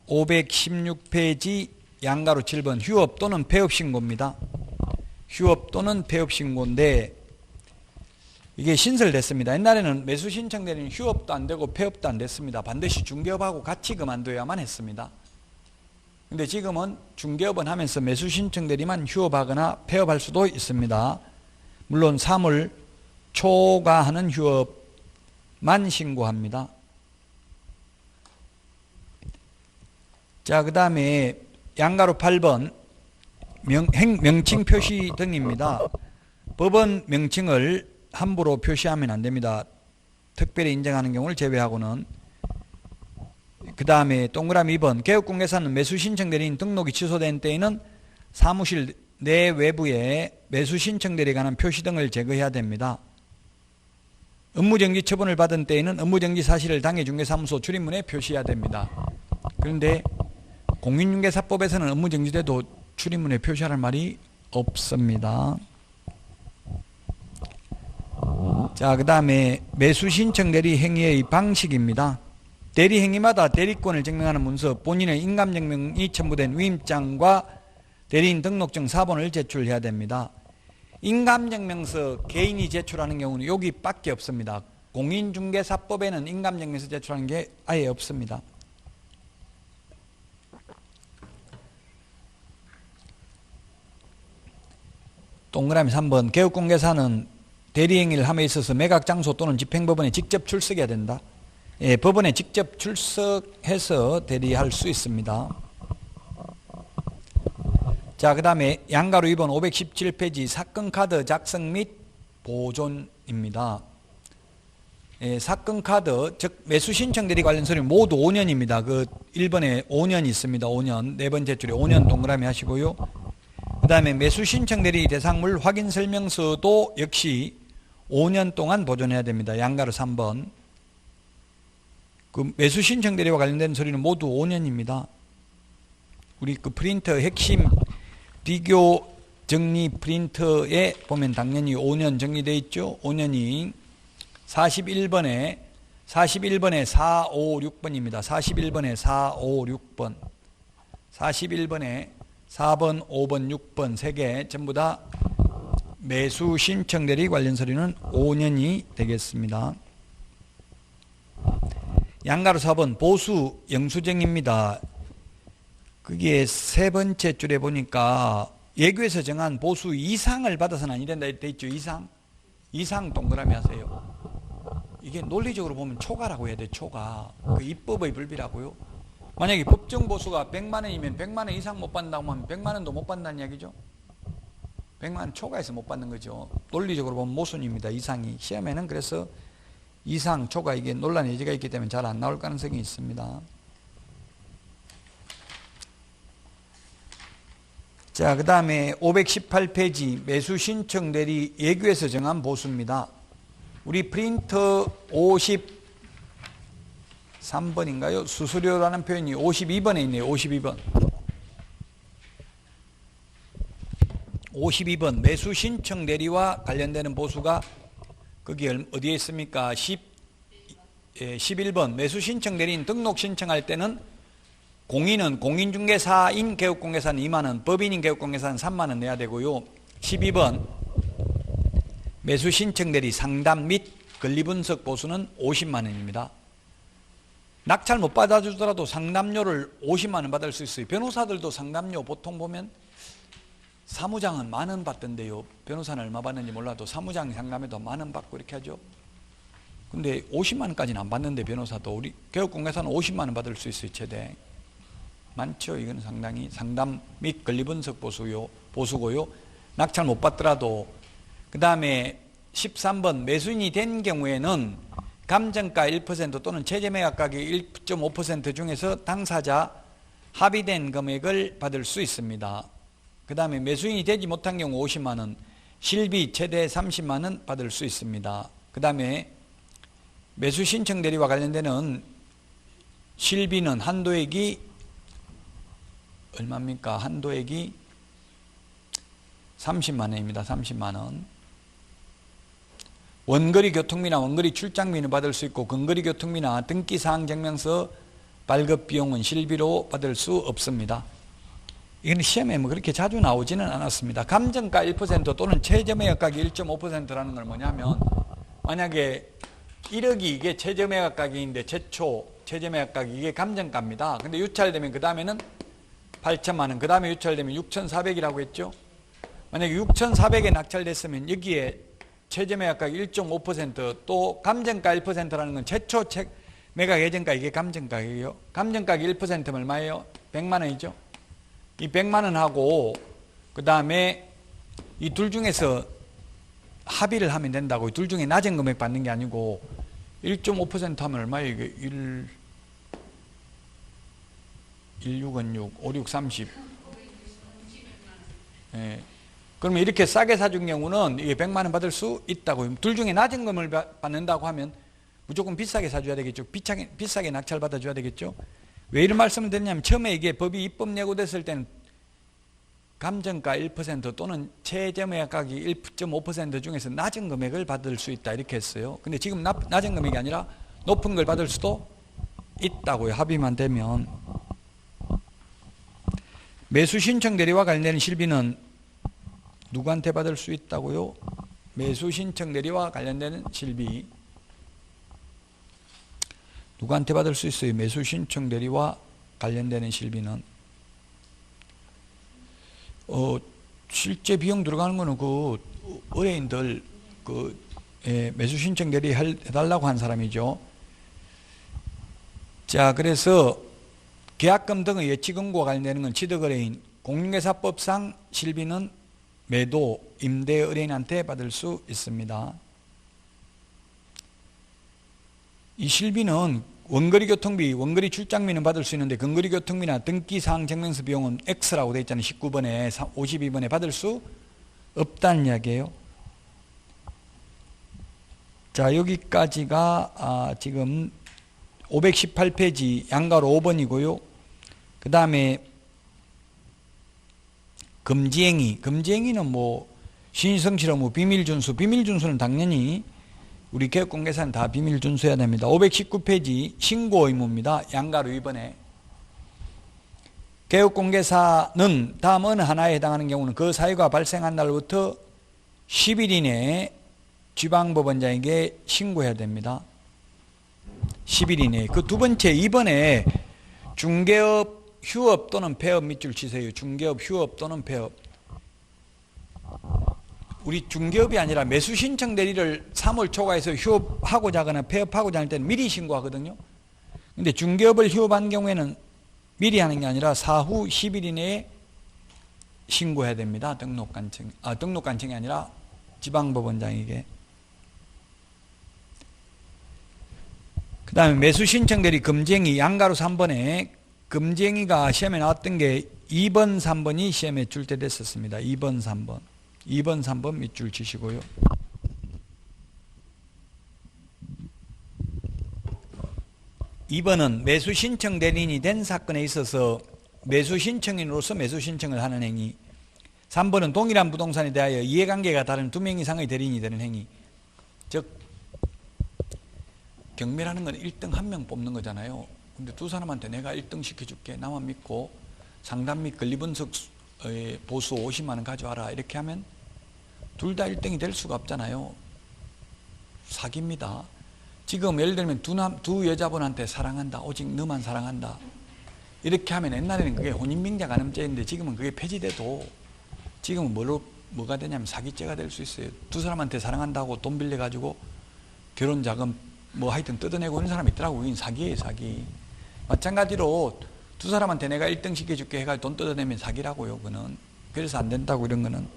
516페이지 양가로 7번 휴업 또는 폐업 신고입니다. 휴업 또는 폐업 신고인데 이게 신설됐습니다. 옛날에는 매수 신청되는 휴업도 안 되고 폐업도 안 됐습니다. 반드시 중개업하고 같이 그만둬야만 했습니다. 근데 지금은 중개업은 하면서 매수 신청 대리만 휴업하거나 폐업할 수도 있습니다. 물론 3월 초과하는 휴업만 신고합니다. 자, 그 다음에 양가로 8번 명칭 표시 등입니다. 법원 명칭을 함부로 표시하면 안 됩니다. 특별히 인정하는 경우를 제외하고는. 그 다음에 동그라미 2번 개업공개사는 매수 신청 대리인 등록이 취소된 때에는 사무실 내 외부에 매수 신청 대리에 관한 표시 등을 제거해야 됩니다. 업무정지 처분을 받은 때에는 업무정지 사실을 당해중개사무소 출입문에 표시해야 됩니다. 그런데 공인중개사법에서는 업무정지돼도 출입문에 표시하라는 말이 없습니다. 자, 그 다음에 매수 신청 대리 행위의 방식입니다. 대리 행위마다 대리권을 증명하는 문서, 본인의 인감증명이 첨부된 위임장과 대리인 등록증 4번을 제출해야 됩니다. 인감증명서 개인이 제출하는 경우는 여기밖에 없습니다. 공인중개사법에는 인감증명서 제출하는 게 아예 없습니다. 동그라미 3번 개업공개사는 대리행위를 함에 있어서 매각장소 또는 집행법원에 직접 출석해야 된다. 예, 법원에 직접 출석해서 대리할 수 있습니다. 자, 그 다음에 양가로 2번 517페이지 사건카드 작성 및 보존입니다. 예, 사건카드, 즉 매수신청 대리 관련 서류 모두 5년입니다. 그 1번에 5년 있습니다. 5년. 네 번째 줄에 5년 동그라미 하시고요. 그 다음에 매수신청 대리 대상물 확인 설명서도 역시 5년 동안 보존해야 됩니다. 양가로 3번. 그 매수신청 대리와 관련된 서류는 모두 5년입니다. 우리 그 프린터 핵심 비교 정리 프린터에 보면 당연히 5년 정리되어 있죠. 5년이 41번에 4, 5, 6번입니다. 41번에 4, 5, 6번. 41번에 4번, 5번, 6번 3개 전부 다 매수 신청 대리 관련 서류는 5년이 되겠습니다. 양가로 4번 보수 영수증입니다. 그게 세 번째 줄에 보니까 예규에서 정한 보수 이상을 받아서는 아니 된다 돼 있죠. 이상 동그라미 하세요. 이게 논리적으로 보면 초과라고 해야 돼. 초과. 그 입법의 불비라고요. 만약에 법정 보수가 100만 원이면 100만 원 이상 못 받는다고 하면 100만 원도 못 받는다는 이야기죠. 100만 원 초과해서 못 받는 거죠. 논리적으로 보면 모순입니다. 이상이. 시험에는 그래서 이상, 초과 이게 논란의 여지가 있기 때문에 잘 안 나올 가능성이 있습니다. 자, 그 다음에 518페이지 매수 신청 대리 예규에서 정한 보수입니다. 우리 프린터 53번인가요? 수수료라는 표현이 52번에 있네요. 52번. 52번 매수 신청 대리와 관련되는 보수가 거기 어디에 있습니까? 11번 매수 신청 대리인 등록 신청할 때는 공인은 공인중개사인 개업공개사는 2만 원, 법인인 개업공개사는 3만 원 내야 되고요. 12번 매수 신청 대리 상담 및 권리분석 보수는 50만 원입니다. 낙찰 못 받아주더라도 상담료를 50만 원 받을 수 있어요. 변호사들도 상담료 보통 보면 사무장은 1만 원 받던데요. 변호사는 얼마 받는지 몰라도 사무장 상담에도 1만 원 받고 이렇게 하죠. 근데 50만 원까지는 안 받는데 변호사도 우리 개업공개사는 50만 원 받을 수 있어요. 최대. 많죠. 이건 상당히 상담 및 권리분석 보수고요. 낙찰 못 받더라도 그 다음에 13번 매수인이 된 경우에는 감정가 1% 또는 최저매각 가격 1.5% 중에서 당사자 합의된 금액을 받을 수 있습니다. 그 다음에 매수인이 되지 못한 경우 50만 원, 실비 최대 30만 원 받을 수 있습니다. 그 다음에 매수 신청 대리와 관련되는 실비는 한도액이 얼마입니까? 한도액이 30만 원입니다. 30만 원. 원거리 교통비나 원거리 출장비는 받을 수 있고 근거리 교통비나 등기사항 증명서 발급 비용은 실비로 받을 수 없습니다. 이건 시험에 뭐 그렇게 자주 나오지는 않았습니다. 감정가 1% 또는 최저매각 가격 1.5%라는 건 뭐냐면 만약에 1억이 이게 최저매각 가격인데 최초 최저매각 가격이 이게 감정가입니다. 근데 유찰되면 그 다음에는 8천만 원, 그 다음에 유찰되면 6,400이라고 했죠. 만약에 6,400에 낙찰됐으면 여기에 최저매각 가격 1.5% 또 감정가 1%라는 건 최초 매각 예정가 이게 감정가격이에요. 감정가격 1%면 얼마예요? 100만 원이죠. 이 100만 원하고 그 다음에 이 둘 중에서 합의를 하면 된다고. 둘 중에 낮은 금액 받는 게 아니고 1.5% 하면 얼마예요? 이게 16은 6, 5, 6, 30. 예. 그러면 이렇게 싸게 사준 경우는 이게 100만 원 받을 수 있다고요. 둘 중에 낮은 금을 받는다고 하면 무조건 비싸게 사줘야 되겠죠. 비싸게 낙찰 받아줘야 되겠죠. 왜 이런 말씀을 드리냐면 처음에 이게 법이 입법 예고됐을 때는 감정가 1% 또는 최저매각 가격 1.5% 중에서 낮은 금액을 받을 수 있다 이렇게 했어요. 근데 지금 낮은 금액이 아니라 높은 걸 받을 수도 있다고요. 합의만 되면. 매수 신청 대리와 관련된 실비는 누구한테 받을 수 있다고요? 매수 신청 대리와 관련되는 실비 누구한테 받을 수 있어요? 매수 신청 대리와 관련되는 실비는 실제 비용 들어가는 거는 그 의뢰인들 매수 신청 대리 해달라고 한 사람이죠. 자, 그래서 계약금 등의 예치 권고와 관련되는 건 취득의뢰인, 공인중개사법상 실비는 매도, 임대 의뢰인한테 받을 수 있습니다. 이 실비는 원거리 교통비, 원거리 출장비는 받을 수 있는데 근거리 교통비나 등기사항 증명서 비용은 X라고 되어 있잖아요. 19번에 52번에 받을 수 없다는 이야기예요. 자, 여기까지가 지금 518페이지 양가로 5번이고요. 그 다음에 금지행위는 뭐 신의성실 업무 비밀준수, 비밀준수는 당연히 우리 개업공개사는 다 비밀 준수해야 됩니다. 519페이지 신고 의무입니다. 양가로 2번에 개업공개사는 다음 어느 하나에 해당하는 경우는 그 사유가 발생한 날부터 10일 이내에 지방법원장에게 신고해야 됩니다. 10일 이내에. 그 두 번째 2번에 중개업, 휴업 또는 폐업 밑줄 치세요. 중개업, 휴업 또는 폐업. 우리 중개업이 아니라 매수 신청 대리를 3월 초과해서 휴업하고자 하거나 폐업하고자 할 때는 미리 신고하거든요. 근데 중개업을 휴업한 경우에는 미리 하는 게 아니라 사후 10일 이내에 신고해야 됩니다. 등록관청이 아니라 지방법원장에게. 그 다음에 매수 신청 대리 금쟁이 양가로 3번에 금쟁이가 시험에 나왔던 게 2번, 3번이 시험에 출제됐었습니다. 2번, 3번. 2번, 3번 밑줄 치시고요. (2번은) 매수 신청 대리인이 된 사건에 있어서 매수 신청인으로서 매수 신청을 하는 행위. 3번은 동일한 부동산에 대하여 이해관계가 다른 2명 이상의 대리인이 되는 행위. 즉 경매라는 건 1등 1명 뽑는 거잖아요. 근데 두 사람한테 내가 1등 시켜줄게, 나만 믿고 상담 및 권리분석 보수 50만 원 가져와라, 이렇게 하면 둘 다 1등이 될 수가 없잖아요. 사기입니다. 지금 예를 들면 두 여자분한테 사랑한다, 오직 너만 사랑한다, 이렇게 하면 옛날에는 그게 혼인빙자 간음죄인데 지금은 그게 폐지돼도 지금은 뭐가 되냐면 사기죄가 될 수 있어요. 두 사람한테 사랑한다고 돈 빌려가지고 결혼 자금 뭐 하여튼 뜯어내고 그런 사람이 있더라고요. 그건 사기예요, 사기. 마찬가지로 두 사람한테 내가 1등 시켜줄게 해가지고 돈 뜯어내면 사기라고요, 그거는. 그래서 안 된다고, 이런 거는.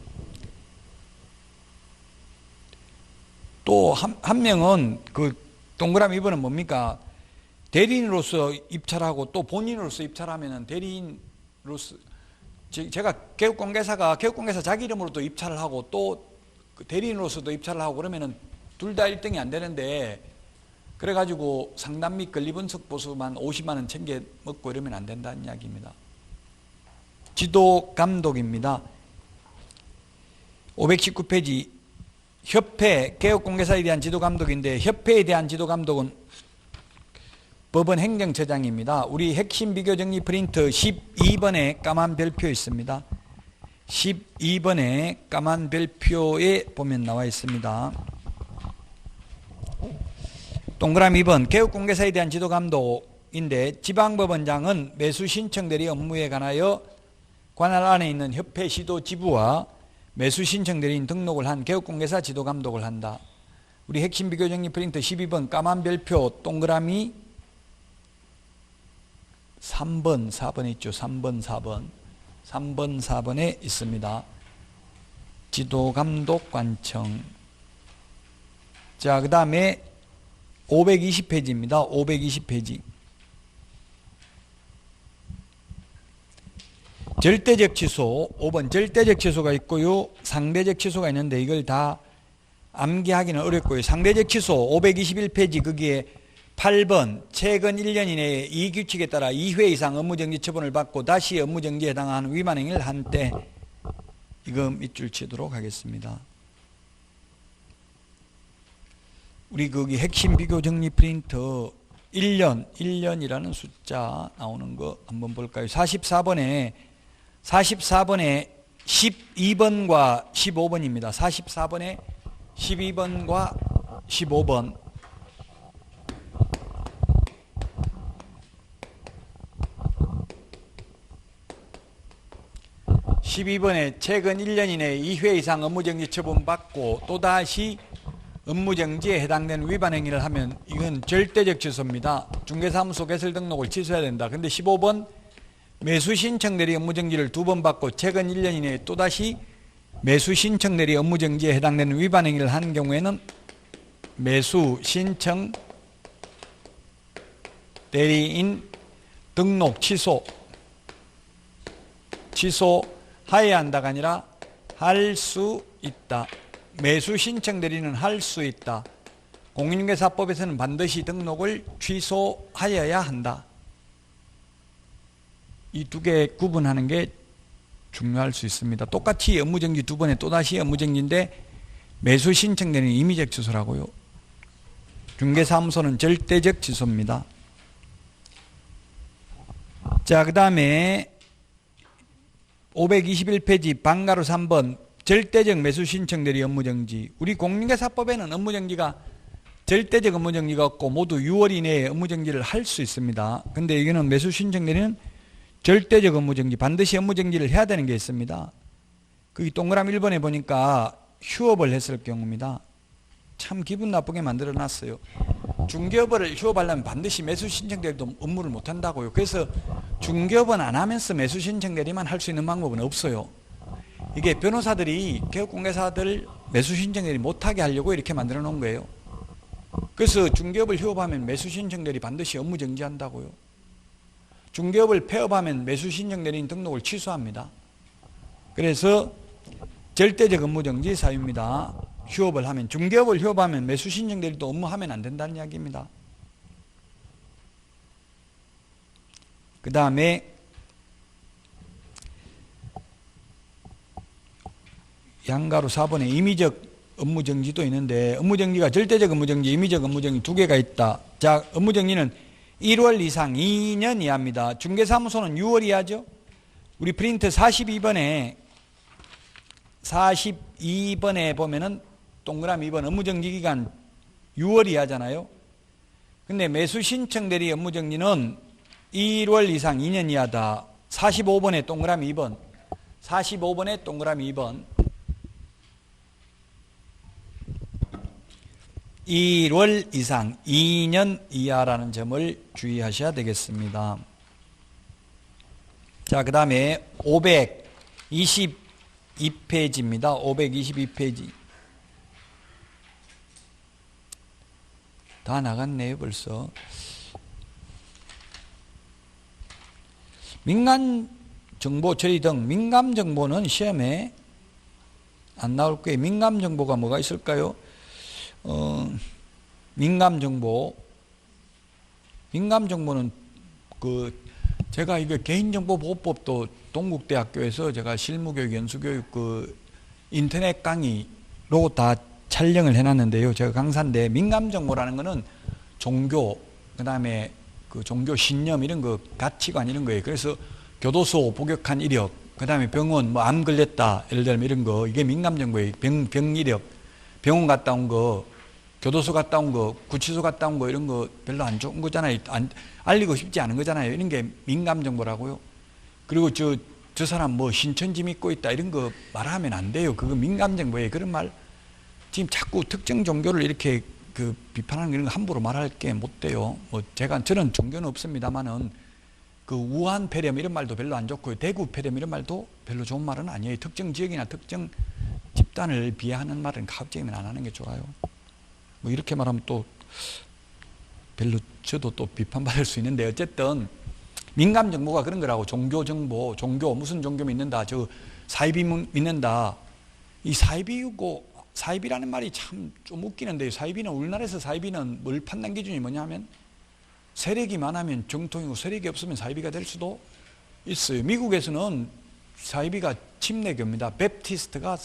또 한 명은 그 동그라미 2번은 뭡니까? 대리인으로서 입찰하고 또 본인으로서 입찰하면은 대리인으로서, 제가 개업공개사 자기 이름으로도 입찰을 하고 또 대리인으로서도 입찰을 하고 그러면은 둘 다 1등이 안 되는데, 그래가지고 상담 및 권리분석 보수만 50만 원 챙겨 먹고 이러면 안 된다는 이야기입니다. 지도 감독입니다. 519페이지 협회, 개업공개사에 대한 지도 감독인데, 협회에 대한 지도 감독은 법원 행정처장입니다. 우리 핵심 비교 정리 프린트 12번에 까만 별표 있습니다. 12번에 까만 별표에 보면 나와 있습니다. 동그라미 2번 개업공개사에 대한 지도감독인데, 지방법원장은 매수 신청 대리 업무에 관하여 관할 안에 있는 협회 시도 지부와 매수 신청 대리인 등록을 한 개업공개사 지도감독을 한다. 우리 핵심 비교정리 프린트 12번 까만 별표 동그라미 3번, 4번 있죠. 3번, 4번. 3번, 4번에 있습니다. 지도감독관청. 자, 그 다음에 520페이지입니다. 520페이지. 절대적 취소, 5번 절대적 취소가 있고요. 상대적 취소가 있는데 이걸 다 암기하기는 어렵고요. 상대적 취소 521페이지 거기에 8번 최근 1년 이내에 이 규칙에 따라 2회 이상 업무정지 처분을 받고 다시 업무정지에 해당하는 위반 행위를 한 때, 이거 밑줄 치도록 하겠습니다. 우리 거기 핵심 비교 정리 프린트 1년이라는 숫자 나오는 거 한번 볼까요? 44번에 12번과 15번입니다. 44번에 12번과 15번. (12번에) 최근 1년 이내에 2회 이상 업무정지 처분받고 또다시 업무정지에 해당되는 위반 행위를 하면 이건 절대적 취소입니다. 중개사무소 개설 등록을 취소해야 된다. 근데 15번 매수신청 대리 업무정지를 2번 받고 최근 1년 이내에 또다시 매수신청 대리 업무정지에 해당되는 위반 행위를 하는 경우에는 매수신청 대리인 등록 취소하여야 한다가 아니라 할 수 있다. 매수신청 대리는 할 수 있다. 공인중개사법에서는 반드시 등록을 취소하여야 한다. 이 두 개 구분하는 게 중요할 수 있습니다. 똑같이 업무정지 2번에 또다시 업무정지인데 매수신청 대리는 임의적 취소라고요. 중개사무소는 절대적 취소입니다. 자, 그 다음에 521페이지 방가로 3번 절대적 매수신청 대리 업무정지. 우리 공인중개사법에는 업무정지가 절대적 업무정지가 없고 모두 6월 이내에 업무정지를 할 수 있습니다. 근데 이거는 매수신청 대리는 절대적 업무정지, 반드시 업무정지를 해야 되는 게 있습니다. 거기 동그라미 1번에 보니까 휴업을 했을 경우입니다. 참 기분 나쁘게 만들어 놨어요. 중개업을 휴업하려면 반드시 매수 신청 대리도 업무를 못 한다고요. 그래서 중개업은 안 하면서 매수 신청 대리만 할 수 있는 방법은 없어요. 이게 변호사들이 개업공개사들 매수 신청 대리 못하게 하려고 이렇게 만들어 놓은 거예요. 그래서 중개업을 휴업하면 매수 신청 대리 반드시 업무 정지한다고요. 중개업을 폐업하면 매수 신청 대리인 등록을 취소합니다. 그래서 절대적 업무 정지 사유입니다. 휴업을 하면, 중개업을 휴업하면 매수 신청 대리도 업무하면 안 된다는 이야기입니다. 그 다음에 양가로 4번에 임의적 업무 정지도 있는데, 업무 정지가 절대적 업무 정지, 임의적 업무 정지 두 개가 있다. 자, 업무 정지는 1월 이상 2년 이하입니다. 중개사무소는 6월 이하죠. 우리 프린트 42번에 보면은 동그라미 2번 업무정지 기간 6월 이하잖아요. 근데 매수신청 대리 업무정지는 1월 이상 2년 이하다. 45번에 동그라미 2번. 45번에 동그라미 2번. 1월 이상 2년 이하라는 점을 주의하셔야 되겠습니다. 자, 그 다음에 522페이지입니다. 522페이지. 다 나갔네요, 벌써. 민간정보 처리 등 민감정보는 시험에 안 나올 거예요. 민감정보가 뭐가 있을까요? 민감정보는 제가 이거 개인정보보호법도 동국대학교에서 제가 실무교육, 연수교육 인터넷 강의로 다 촬영을 해놨는데요. 제가 강사인데, 민감정보라는 거는 종교, 그 다음에 종교 신념 이런 거, 가치관 이런 거예요. 그래서 교도소 복역한 이력, 그 다음에 병원 암 걸렸다 예를 들면 이런 거, 이게 민감정보예요. 병 이력, 병원 갔다 온 거, 교도소 갔다 온 거, 구치소 갔다 온 거 이런 거 별로 안 좋은 거잖아요. 알리고 싶지 않은 거잖아요. 이런 게 민감정보라고요. 그리고 저 사람 신천지 믿고 있다 이런 거 말하면 안 돼요. 그거 민감정보예요. 그런 말 지금 자꾸 특정 종교를 이렇게 비판하는 이런 거 함부로 말할 게 못 돼요. 저는 종교는 없습니다만은 우한 폐렴 이런 말도 별로 안 좋고요. 대구 폐렴 이런 말도 별로 좋은 말은 아니에요. 특정 지역이나 특정 집단을 비하하는 말은 가급적이면 안 하는 게 좋아요. 이렇게 말하면 또 별로 저도 또 비판받을 수 있는데, 어쨌든 민감 정보가 그런 거라고. 종교 정보, 종교 무슨 종교 믿는다, 저 사이비 믿는다. 이 사이비라는 말이 참 좀 웃기는데요. 사이비는, 우리나라에서 사이비는 뭘 판단 기준이 뭐냐면 세력이 많으면 정통이고 세력이 없으면 사이비가 될 수도 있어요. 미국에서는 사이비가 침례교입니다. 베프티스트가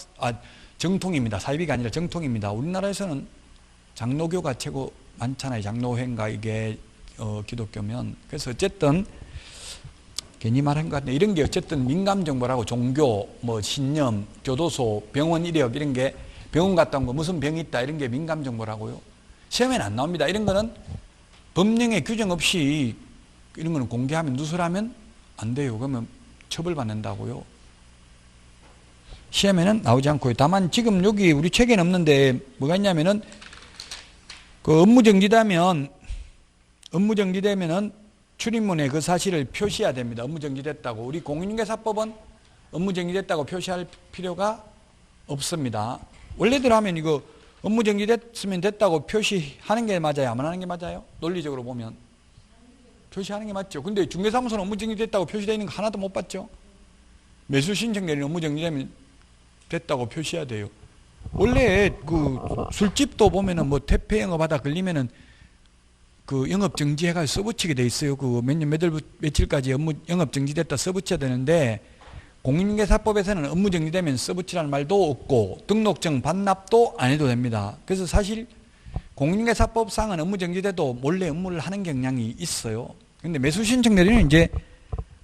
정통입니다. 사이비가 아니라 정통입니다. 우리나라에서는 장로교가 최고 많잖아요. 장로회인가 이게 기독교면. 그래서 어쨌든 괜히 말한 것 같은데, 이런 게 어쨌든 민감정보라고. 종교, 신념, 교도소, 병원 이력 이런 게, 병원 갔다 온 거 무슨 병이 있다 이런 게 민감정보라고요. 시험에는 안 나옵니다. 이런 거는 법령에 규정 없이 이런 거는 공개하면, 누설하면 안 돼요. 그러면 처벌받는다고요. 시험에는 나오지 않고요. 다만 지금 여기 우리 책에는 없는데 뭐가 있냐면은 업무 정지되면은 출입문에 그 사실을 표시해야 됩니다. 업무 정지됐다고. 우리 공인중개사법은 업무 정지됐다고 표시할 필요가 없습니다. 원래대로 하면 이거 업무 정지됐으면 됐다고 표시하는 게 맞아요? 안 하는 게 맞아요? 논리적으로 보면 표시하는 게 맞죠. 근데 중개사무소는 업무 정지됐다고 표시되어 있는 거 하나도 못 봤죠. 매수 신청되는 업무 정지되면 됐다고 표시해야 돼요. 원래 술집도 보면은 퇴폐 영업하다 걸리면은 영업 정지해가지고 써붙이게 돼 있어요. 몇 년 며칠까지 영업 정지됐다 써붙여야 되는데, 공인중개사법에서는 업무 정지되면 써붙이라는 말도 없고 등록증 반납도 안 해도 됩니다. 그래서 사실 공인중개사법상은 업무 정지돼도 몰래 업무를 하는 경향이 있어요. 근데 매수 신청 대리는 이제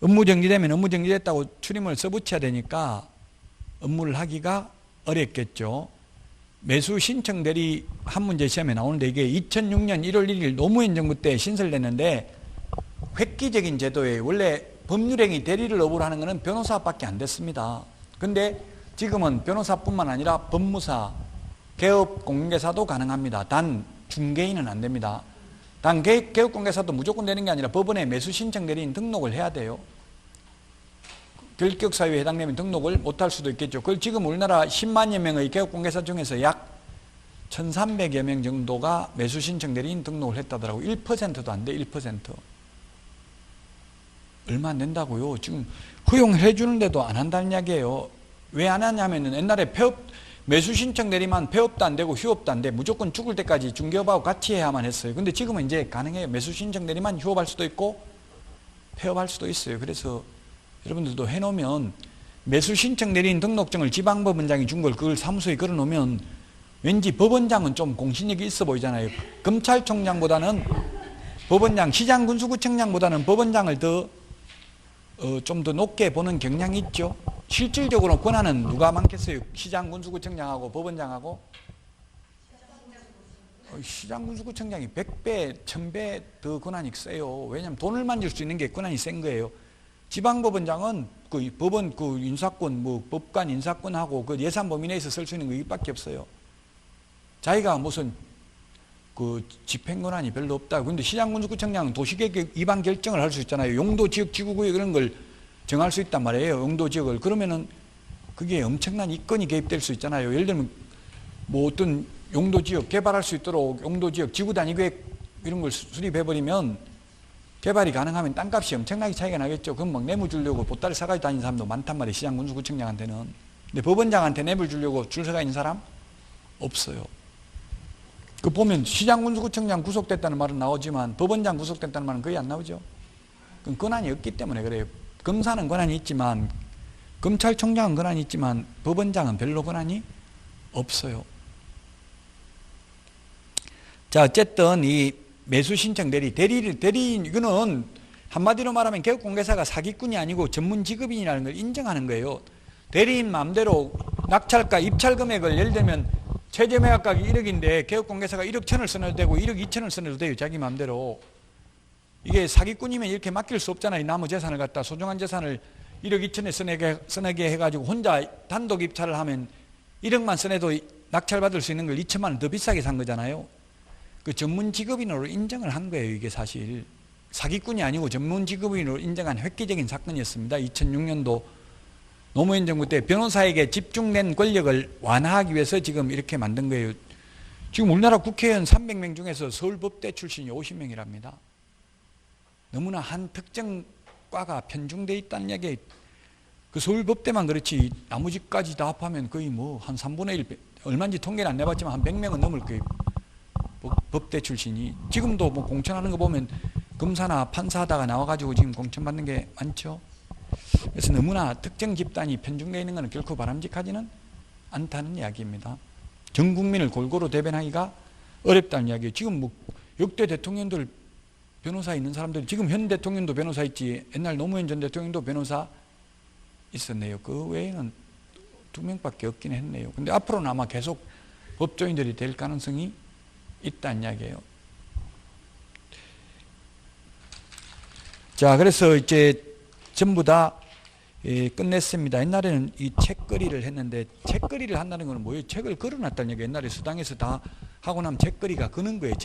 업무 정지되면 업무 정지됐다고 출입문을 써붙여야 되니까 업무를 하기가 어렵겠죠. 매수 신청 대리 한 문제 시험에 나오는데, 이게 2006년 1월 1일 노무현 정부 때 신설됐는데 획기적인 제도예요. 원래 법률행위 대리를 업으로 하는 것은 변호사밖에 안 됐습니다. 근데 지금은 변호사뿐만 아니라 법무사, 개업공인중개사도 가능합니다. 단 중개인은 안 됩니다. 단 개업공인중개사도 무조건 되는 게 아니라 법원에 매수신청 대리인 등록을 해야 돼요. 결격사유에 해당되면 등록을 못할 수도 있겠죠. 그걸 지금 우리나라 10만여 명의 개업공인중개사 중에서 약 1,300여 명 정도가 매수신청 대리인 등록을 했다더라고요. 1%도 안 돼, 1%. 얼마 안 된다고요. 지금 허용해 주는데도 안 한다는 이야기예요. 왜 안 하냐면은 옛날에 매수신청 대리만 폐업도 안 되고 휴업도 안 돼. 무조건 죽을 때까지 중개업하고 같이 해야만 했어요. 근데 지금은 이제 가능해요. 매수신청 대리만 휴업할 수도 있고 폐업할 수도 있어요. 그래서 여러분들도 해놓으면 매수신청 대리인 등록증을 지방법원장이 준 걸 그걸 사무소에 걸어놓으면 왠지 법원장은 좀 공신력이 있어 보이잖아요. 검찰총장보다는 법원장, 시장군수구청장보다는 법원장을 좀 더 높게 보는 경향이 있죠. 실질적으로 권한은 누가 많겠어요? 시장군수구청장하고 법원장하고? 시장군수구청장이 100배, 1000배 더 권한이 세요. 왜냐하면 돈을 만질 수 있는 게 권한이 센 거예요. 지방법원장은 그 법원 그 인사권, 뭐 법관 인사권하고 그 예산 범위 내에서 쓸 수 있는 거 이밖에 없어요. 자기가 무슨 그 집행 권한이 별로 없다. 그런데 시장군수구청장은 도시계획 위반 결정을 할 수 있잖아요. 용도지역, 지구구역 이런 걸 정할 수 있단 말이에요. 용도지역을. 그러면은 그게 엄청난 이권이 개입될 수 있잖아요. 예를 들면 뭐 어떤 용도지역 개발할 수 있도록 용도지역 지구단위계획 이런 걸 수립해버리면 개발이 가능하면 땅값이 엄청나게 차이가 나겠죠. 그럼 막 뇌물 주려고 보따리 사가지고 다니는 사람도 많단 말이에요. 시장군수구청장한테는. 근데 법원장한테 뇌물 주려고 줄 서가 있는 사람 없어요. 그 보면 시장군수구청장 구속됐다는 말은 나오지만 법원장 구속됐다는 말은 거의 안 나오죠. 그건 권한이 없기 때문에 그래요. 검사는 권한이 있지만 검찰총장은 권한이 있지만 법원장은 별로 권한이 없어요. 자, 어쨌든 이 매수신청 대리인 이거는 한마디로 말하면 개업공개사가 사기꾼이 아니고 전문직업인이라는 걸 인정하는 거예요. 대리인 마음대로 낙찰가 입찰 금액을 예를 들면 최저매각가격이 1억인데 개업공개사가 1억 1천을 써내도 되고 1억 2천을 써내도 돼요. 자기 마음대로. 이게 사기꾼이면 이렇게 맡길 수 없잖아요. 남의 재산을 갖다 소중한 재산을 1억 2천에 써내게 해가지고 혼자 단독 입찰을 하면 1억만 써내도 낙찰받을 수 있는 걸 2천만 원 더 비싸게 산 거잖아요. 그 전문직업인으로 인정을 한 거예요. 이게 사실 사기꾼이 아니고 전문직업인으로 인정한 획기적인 사건이었습니다. 2006년도 노무현 정부 때 변호사에게 집중된 권력을 완화하기 위해서 지금 이렇게 만든 거예요. 지금 우리나라 국회의원 300명 중에서 서울법대 출신이 50명이랍니다. 너무나 한 특정 과가 편중되어 있다는 이야기. 그 서울법대만 그렇지 나머지까지 다 합하면 거의 뭐 한 3분의 1 얼마인지 통계는 안 내봤지만 한 100명은 넘을 거예요. 법대 출신이. 지금도 뭐 공천하는 거 보면 검사나 판사하다가 나와가지고 지금 공천받는 게 많죠. 그래서 너무나 특정 집단이 편중되어 있는 것은 결코 바람직하지는 않다는 이야기입니다. 전 국민을 골고루 대변하기가 어렵다는 이야기예요. 지금 뭐 역대 대통령들 변호사 있는 사람들이 지금 현 대통령도 변호사 있지 옛날 노무현 전 대통령도 변호사 있었네요. 그 외에는 2명밖에 없긴 했네요. 근데 앞으로는 아마 계속 법조인들이 될 가능성이 있다는 이야기예요. 자, 그래서 이제 전부 다 끝냈습니다. 옛날에는 이 책거리를 했는데 책거리를 한다는 건 뭐예요? 책을 걸어놨다는 얘기예요. 옛날에 수당에서 다 하고 나면 책거리가 그는 거예요.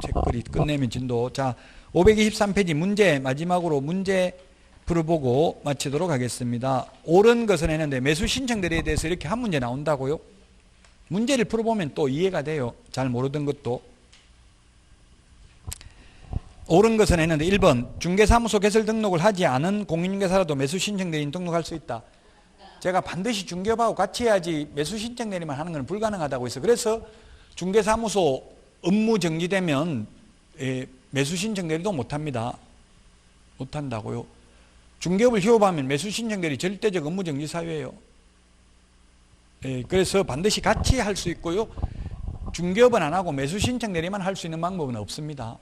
책거리 끝내면 진도. 자, 523페이지 문제 마지막으로 문제 풀어보고 마치도록 하겠습니다. 옳은 것은 했는데 매수 신청들에 대해서 이렇게 한 문제 나온다고요? 문제를 풀어보면 또 이해가 돼요. 잘 모르던 것도. 옳은 것은 했는데 1번 중개사무소 개설 등록을 하지 않은 공인중개사라도 매수신청대리인 등록할 수 있다. 제가 반드시 중개업하고 같이 해야지 매수신청대리만 하는 건 불가능하다고 해서 그래서 중개사무소 업무 정지되면 매수신청대리도 못합니다. 못한다고요. 중개업을 휴업하면 매수신청대리 절대적 업무정지 사유예요. 그래서 반드시 같이 할 수 있고요. 중개업은 안 하고 매수신청대리만 할 수 있는 방법은 없습니다.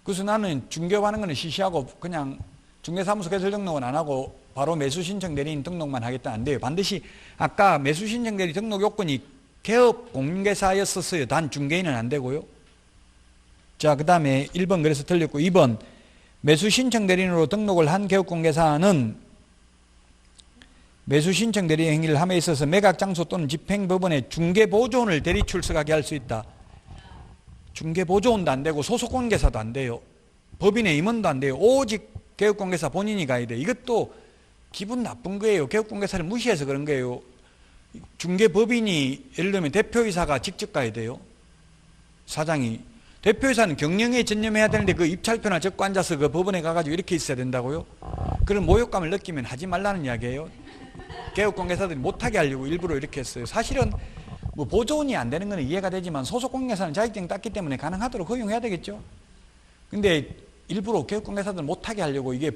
그래서 나는 중개업하는 거는 시시하고 그냥 중개사무소 개설 등록은 안 하고 바로 매수신청대리인 등록만 하겠다 안 돼요. 반드시 아까 매수신청대리 등록 요건이 개업 공개사였었어요. 단 중개인은 안 되고요. 자, 그 다음에 1번 그래서 틀렸고 2번 매수신청대리인으로 등록을 한 개업공개사는 매수 신청 대리 행위를 함에 있어서 매각장소 또는 집행법원에 중개보조원을 대리 출석하게 할 수 있다. 중개보조원도 안 되고 소속관계사도 안 돼요. 법인의 임원도 안 돼요. 오직 개업공개사 본인이 가야 돼요. 이것도 기분 나쁜 거예요. 개업공개사를 무시해서 그런 거예요. 중개법인이 예를 들면 대표이사가 직접 가야 돼요. 사장이. 대표이사는 경영에 전념해야 되는데 그 입찰표나 적고 앉아서 그 법원에 가가지고 이렇게 있어야 된다고요? 그런 모욕감을 느끼면 하지 말라는 이야기예요. 개업공개사들이 못하게 하려고 일부러 이렇게 했어요. 사실은 뭐 보조원이 안 되는 건 이해가 되지만 소속공개사는 자격증 땄기 때문에 가능하도록 허용해야 되겠죠. 근데 일부러 개업공개사들 못하게 하려고 이게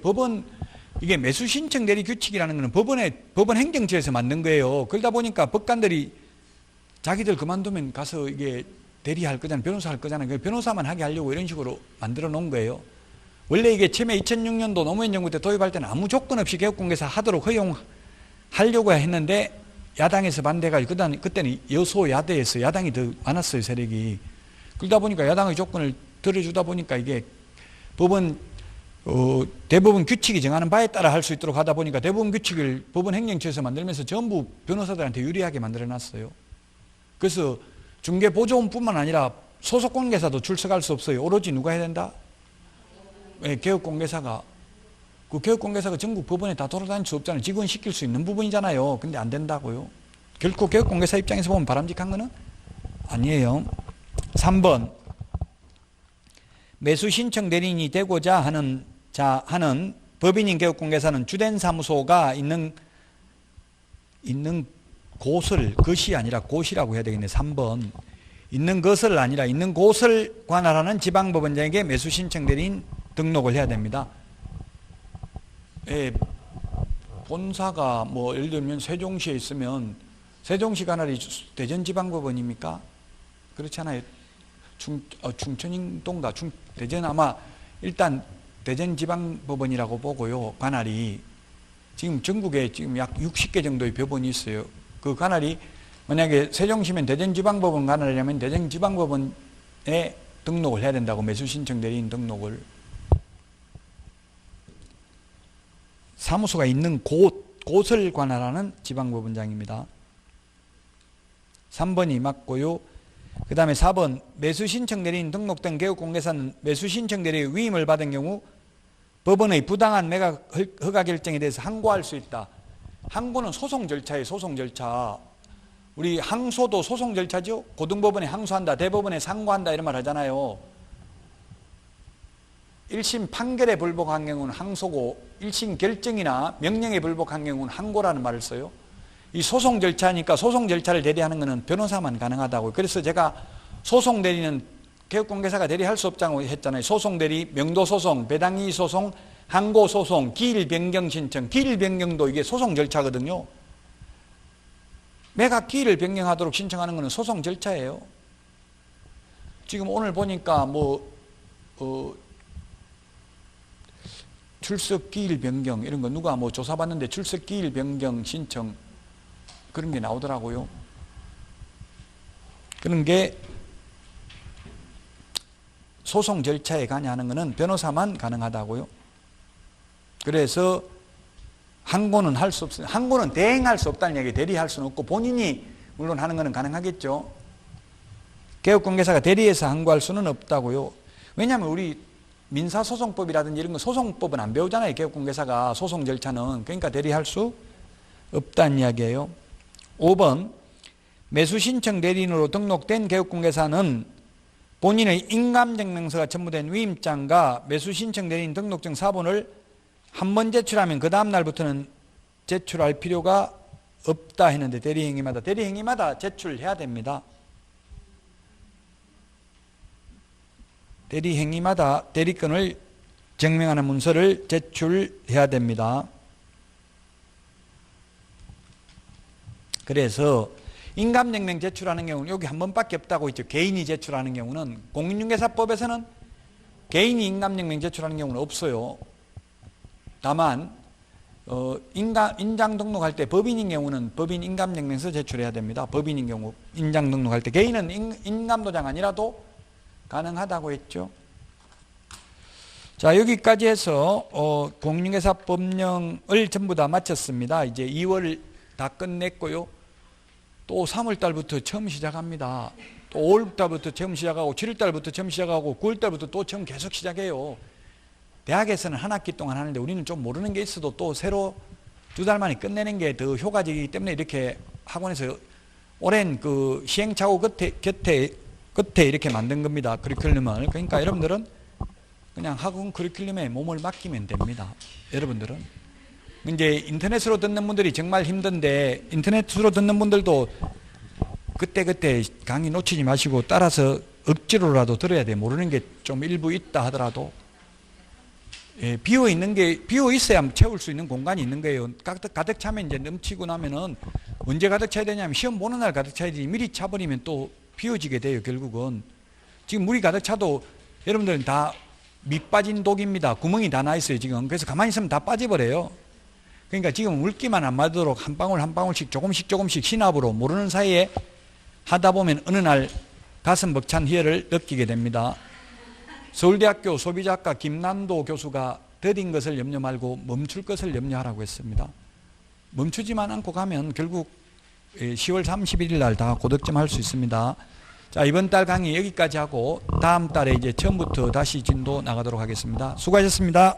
이게 매수신청 대리 규칙이라는 거는 법원 행정처에서 만든 거예요. 그러다 보니까 법관들이 자기들 그만두면 가서 이게 대리할 거잖아요. 변호사 할 거잖아요. 변호사만 하게 하려고 이런 식으로 만들어 놓은 거예요. 원래 이게 처음에 2006년도 노무현 정부 때 도입할 때는 아무 조건 없이 개업공개사 하도록 허용하려고 했는데 야당에서 반대해가지고 그때는 여소야대에서 야당이 더 많았어요. 세력이. 그러다 보니까 야당의 조건을 들어주다 보니까 이게 대법원 규칙이 정하는 바에 따라 할 수 있도록 하다 보니까 대법원 규칙을 법원 행정처에서 만들면서 전부 변호사들한테 유리하게 만들어놨어요. 그래서 중개보조원뿐만 아니라 소속공개사도 출석할 수 없어요. 오로지 누가 해야 된다? 개업공개사가. 그 개업공개사가 전국 법원에 다 돌아다닐 수 없잖아요. 직원시킬 수 있는 부분이잖아요. 근데 안 된다고요. 결코 개업공개사 입장에서 보면 바람직한 거는 아니에요. 3번 매수신청 대리인이 되고자 하는 법인인 개업공개사는 주된 사무소가 있는 것이 아니라 곳이라고 해야 되겠네. 3번 있는 것을 아니라 있는 곳을 관할하는 지방법원장에게 매수신청 대리인 등록을 해야 됩니다. 본사가 뭐 예를 들면 세종시에 있으면 세종시 관할이 대전지방법원입니까? 그렇잖아요. 충천인동가 대전 아마 일단 대전지방법원이라고 보고요. 관할이 지금 전국에 지금 약 60개 정도의 법원이 있어요. 그 관할이 만약에 세종시면 대전지방법원 관할이라면 대전지방법원에 등록을 해야 된다고. 매수신청 대리인 등록을. 사무소가 있는 곳을 관할하는 지방법원장입니다. 3번이 맞고요. 그 다음에 4번 매수신청 대리인 등록된 개업공개사는 매수신청 대리의 위임을 받은 경우 법원의 부당한 매각 허가 결정에 대해서 항고할 수 있다. 항고는 소송 절차예요. 소송 절차. 우리 항소도 소송 절차죠. 고등법원에 항소한다, 대법원에 상고한다 이런 말 하잖아요. 1심 판결에 불복한 경우는 항소고 1심 결정이나 명령에 불복한 경우는 항고라는 말을 써요. 이 소송 절차니까 소송 절차를 대리하는 것은 변호사만 가능하다고요. 그래서 제가 소송 대리는 개업공개사가 대리할 수 없다고 했잖아요. 소송 대리, 명도소송, 배당이의 소송, 항고소송, 기일 변경 신청. 기일 변경도 이게 소송 절차거든요. 매각 기일을 변경하도록 신청하는 것은 소송 절차예요. 지금 오늘 보니까 출석 기일 변경 이런 거 누가 조사받는데 출석 기일 변경 신청 그런 게 나오더라고요. 그런 게 소송 절차에 관여하는 것은 변호사만 가능하다고요. 그래서 항고는 할 수 없어요. 항고는 대행할 수 없다는 얘기, 대리할 수는 없고 본인이 물론 하는 것은 가능하겠죠. 개업공개사가 대리해서 항고할 수는 없다고요. 왜냐하면 우리 민사소송법이라든지 이런 거 소송법은 안 배우잖아요. 개업공개사가 소송 절차는. 그러니까 대리할 수 없다는 이야기예요. 5번 매수신청 대리인으로 등록된 개업공개사는 본인의 인감증명서가 첨부된 위임장과 매수신청 대리인 등록증 사본을 한 번 제출하면 그 다음 날부터는 제출할 필요가 없다 했는데 대리행위마다 제출해야 됩니다. 대리행위마다 대리권을 증명하는 문서를 제출해야 됩니다. 그래서 인감증명 제출하는 경우는 여기 한 번밖에 없다고 했죠. 개인이 제출하는 경우는 공인중개사법에서는 개인이 인감증명 제출하는 경우는 없어요. 다만 인장 등록할 때 법인인 경우는 법인 인감증명서 제출해야 됩니다. 법인인 경우 인장 등록할 때. 개인은 인감도장 아니라도 가능하다고 했죠. 자, 여기까지 해서 공인중개사 법령을 전부 다 마쳤습니다. 이제 2월 다 끝냈고요. 또 3월 달부터 처음 시작합니다. 또 5월 달부터 처음 시작하고 7월 달부터 처음 시작하고 9월 달부터 또 처음 계속 시작해요. 대학에서는 한 학기 동안 하는데 우리는 좀 모르는 게 있어도 또 새로 2달 만에 끝내는 게 더 효과적이기 때문에 이렇게 학원에서 오랜 그 시행착오 끝에 이렇게 만든 겁니다. 커리큘럼을. 그러니까 여러분들은 그냥 학원 커리큘럼에 몸을 맡기면 됩니다. 여러분들은. 이제 인터넷으로 듣는 분들이 정말 힘든데 인터넷으로 듣는 분들도 그때 강의 놓치지 마시고 따라서 억지로라도 들어야 돼. 모르는 게 좀 일부 있다 하더라도. 예, 비어 있어야 채울 수 있는 공간이 있는 거예요. 가득 차면 이제 넘치고 나면은 언제 가득 차야 되냐면 시험 보는 날 가득 차야 되지 미리 차버리면 또 비워지게 돼요, 결국은. 지금 물이 가득 차도 여러분들은 다 밑 빠진 독입니다. 구멍이 다 나 있어요, 지금. 그래서 가만히 있으면 다 빠져버려요. 그러니까 지금 물기만 안 맞도록 한 방울 한 방울씩 조금씩 신압으로 모르는 사이에 하다 보면 어느 날 가슴 벅찬 희열을 느끼게 됩니다. 서울대학교 소비자학과 김남도 교수가 더딘 것을 염려 말고 멈출 것을 염려하라고 했습니다. 멈추지만 않고 가면 결국 10월 31일 날 다 고득점 할 수 있습니다. 자, 이번 달 강의 여기까지 하고 다음 달에 이제 처음부터 다시 진도 나가도록 하겠습니다. 수고하셨습니다.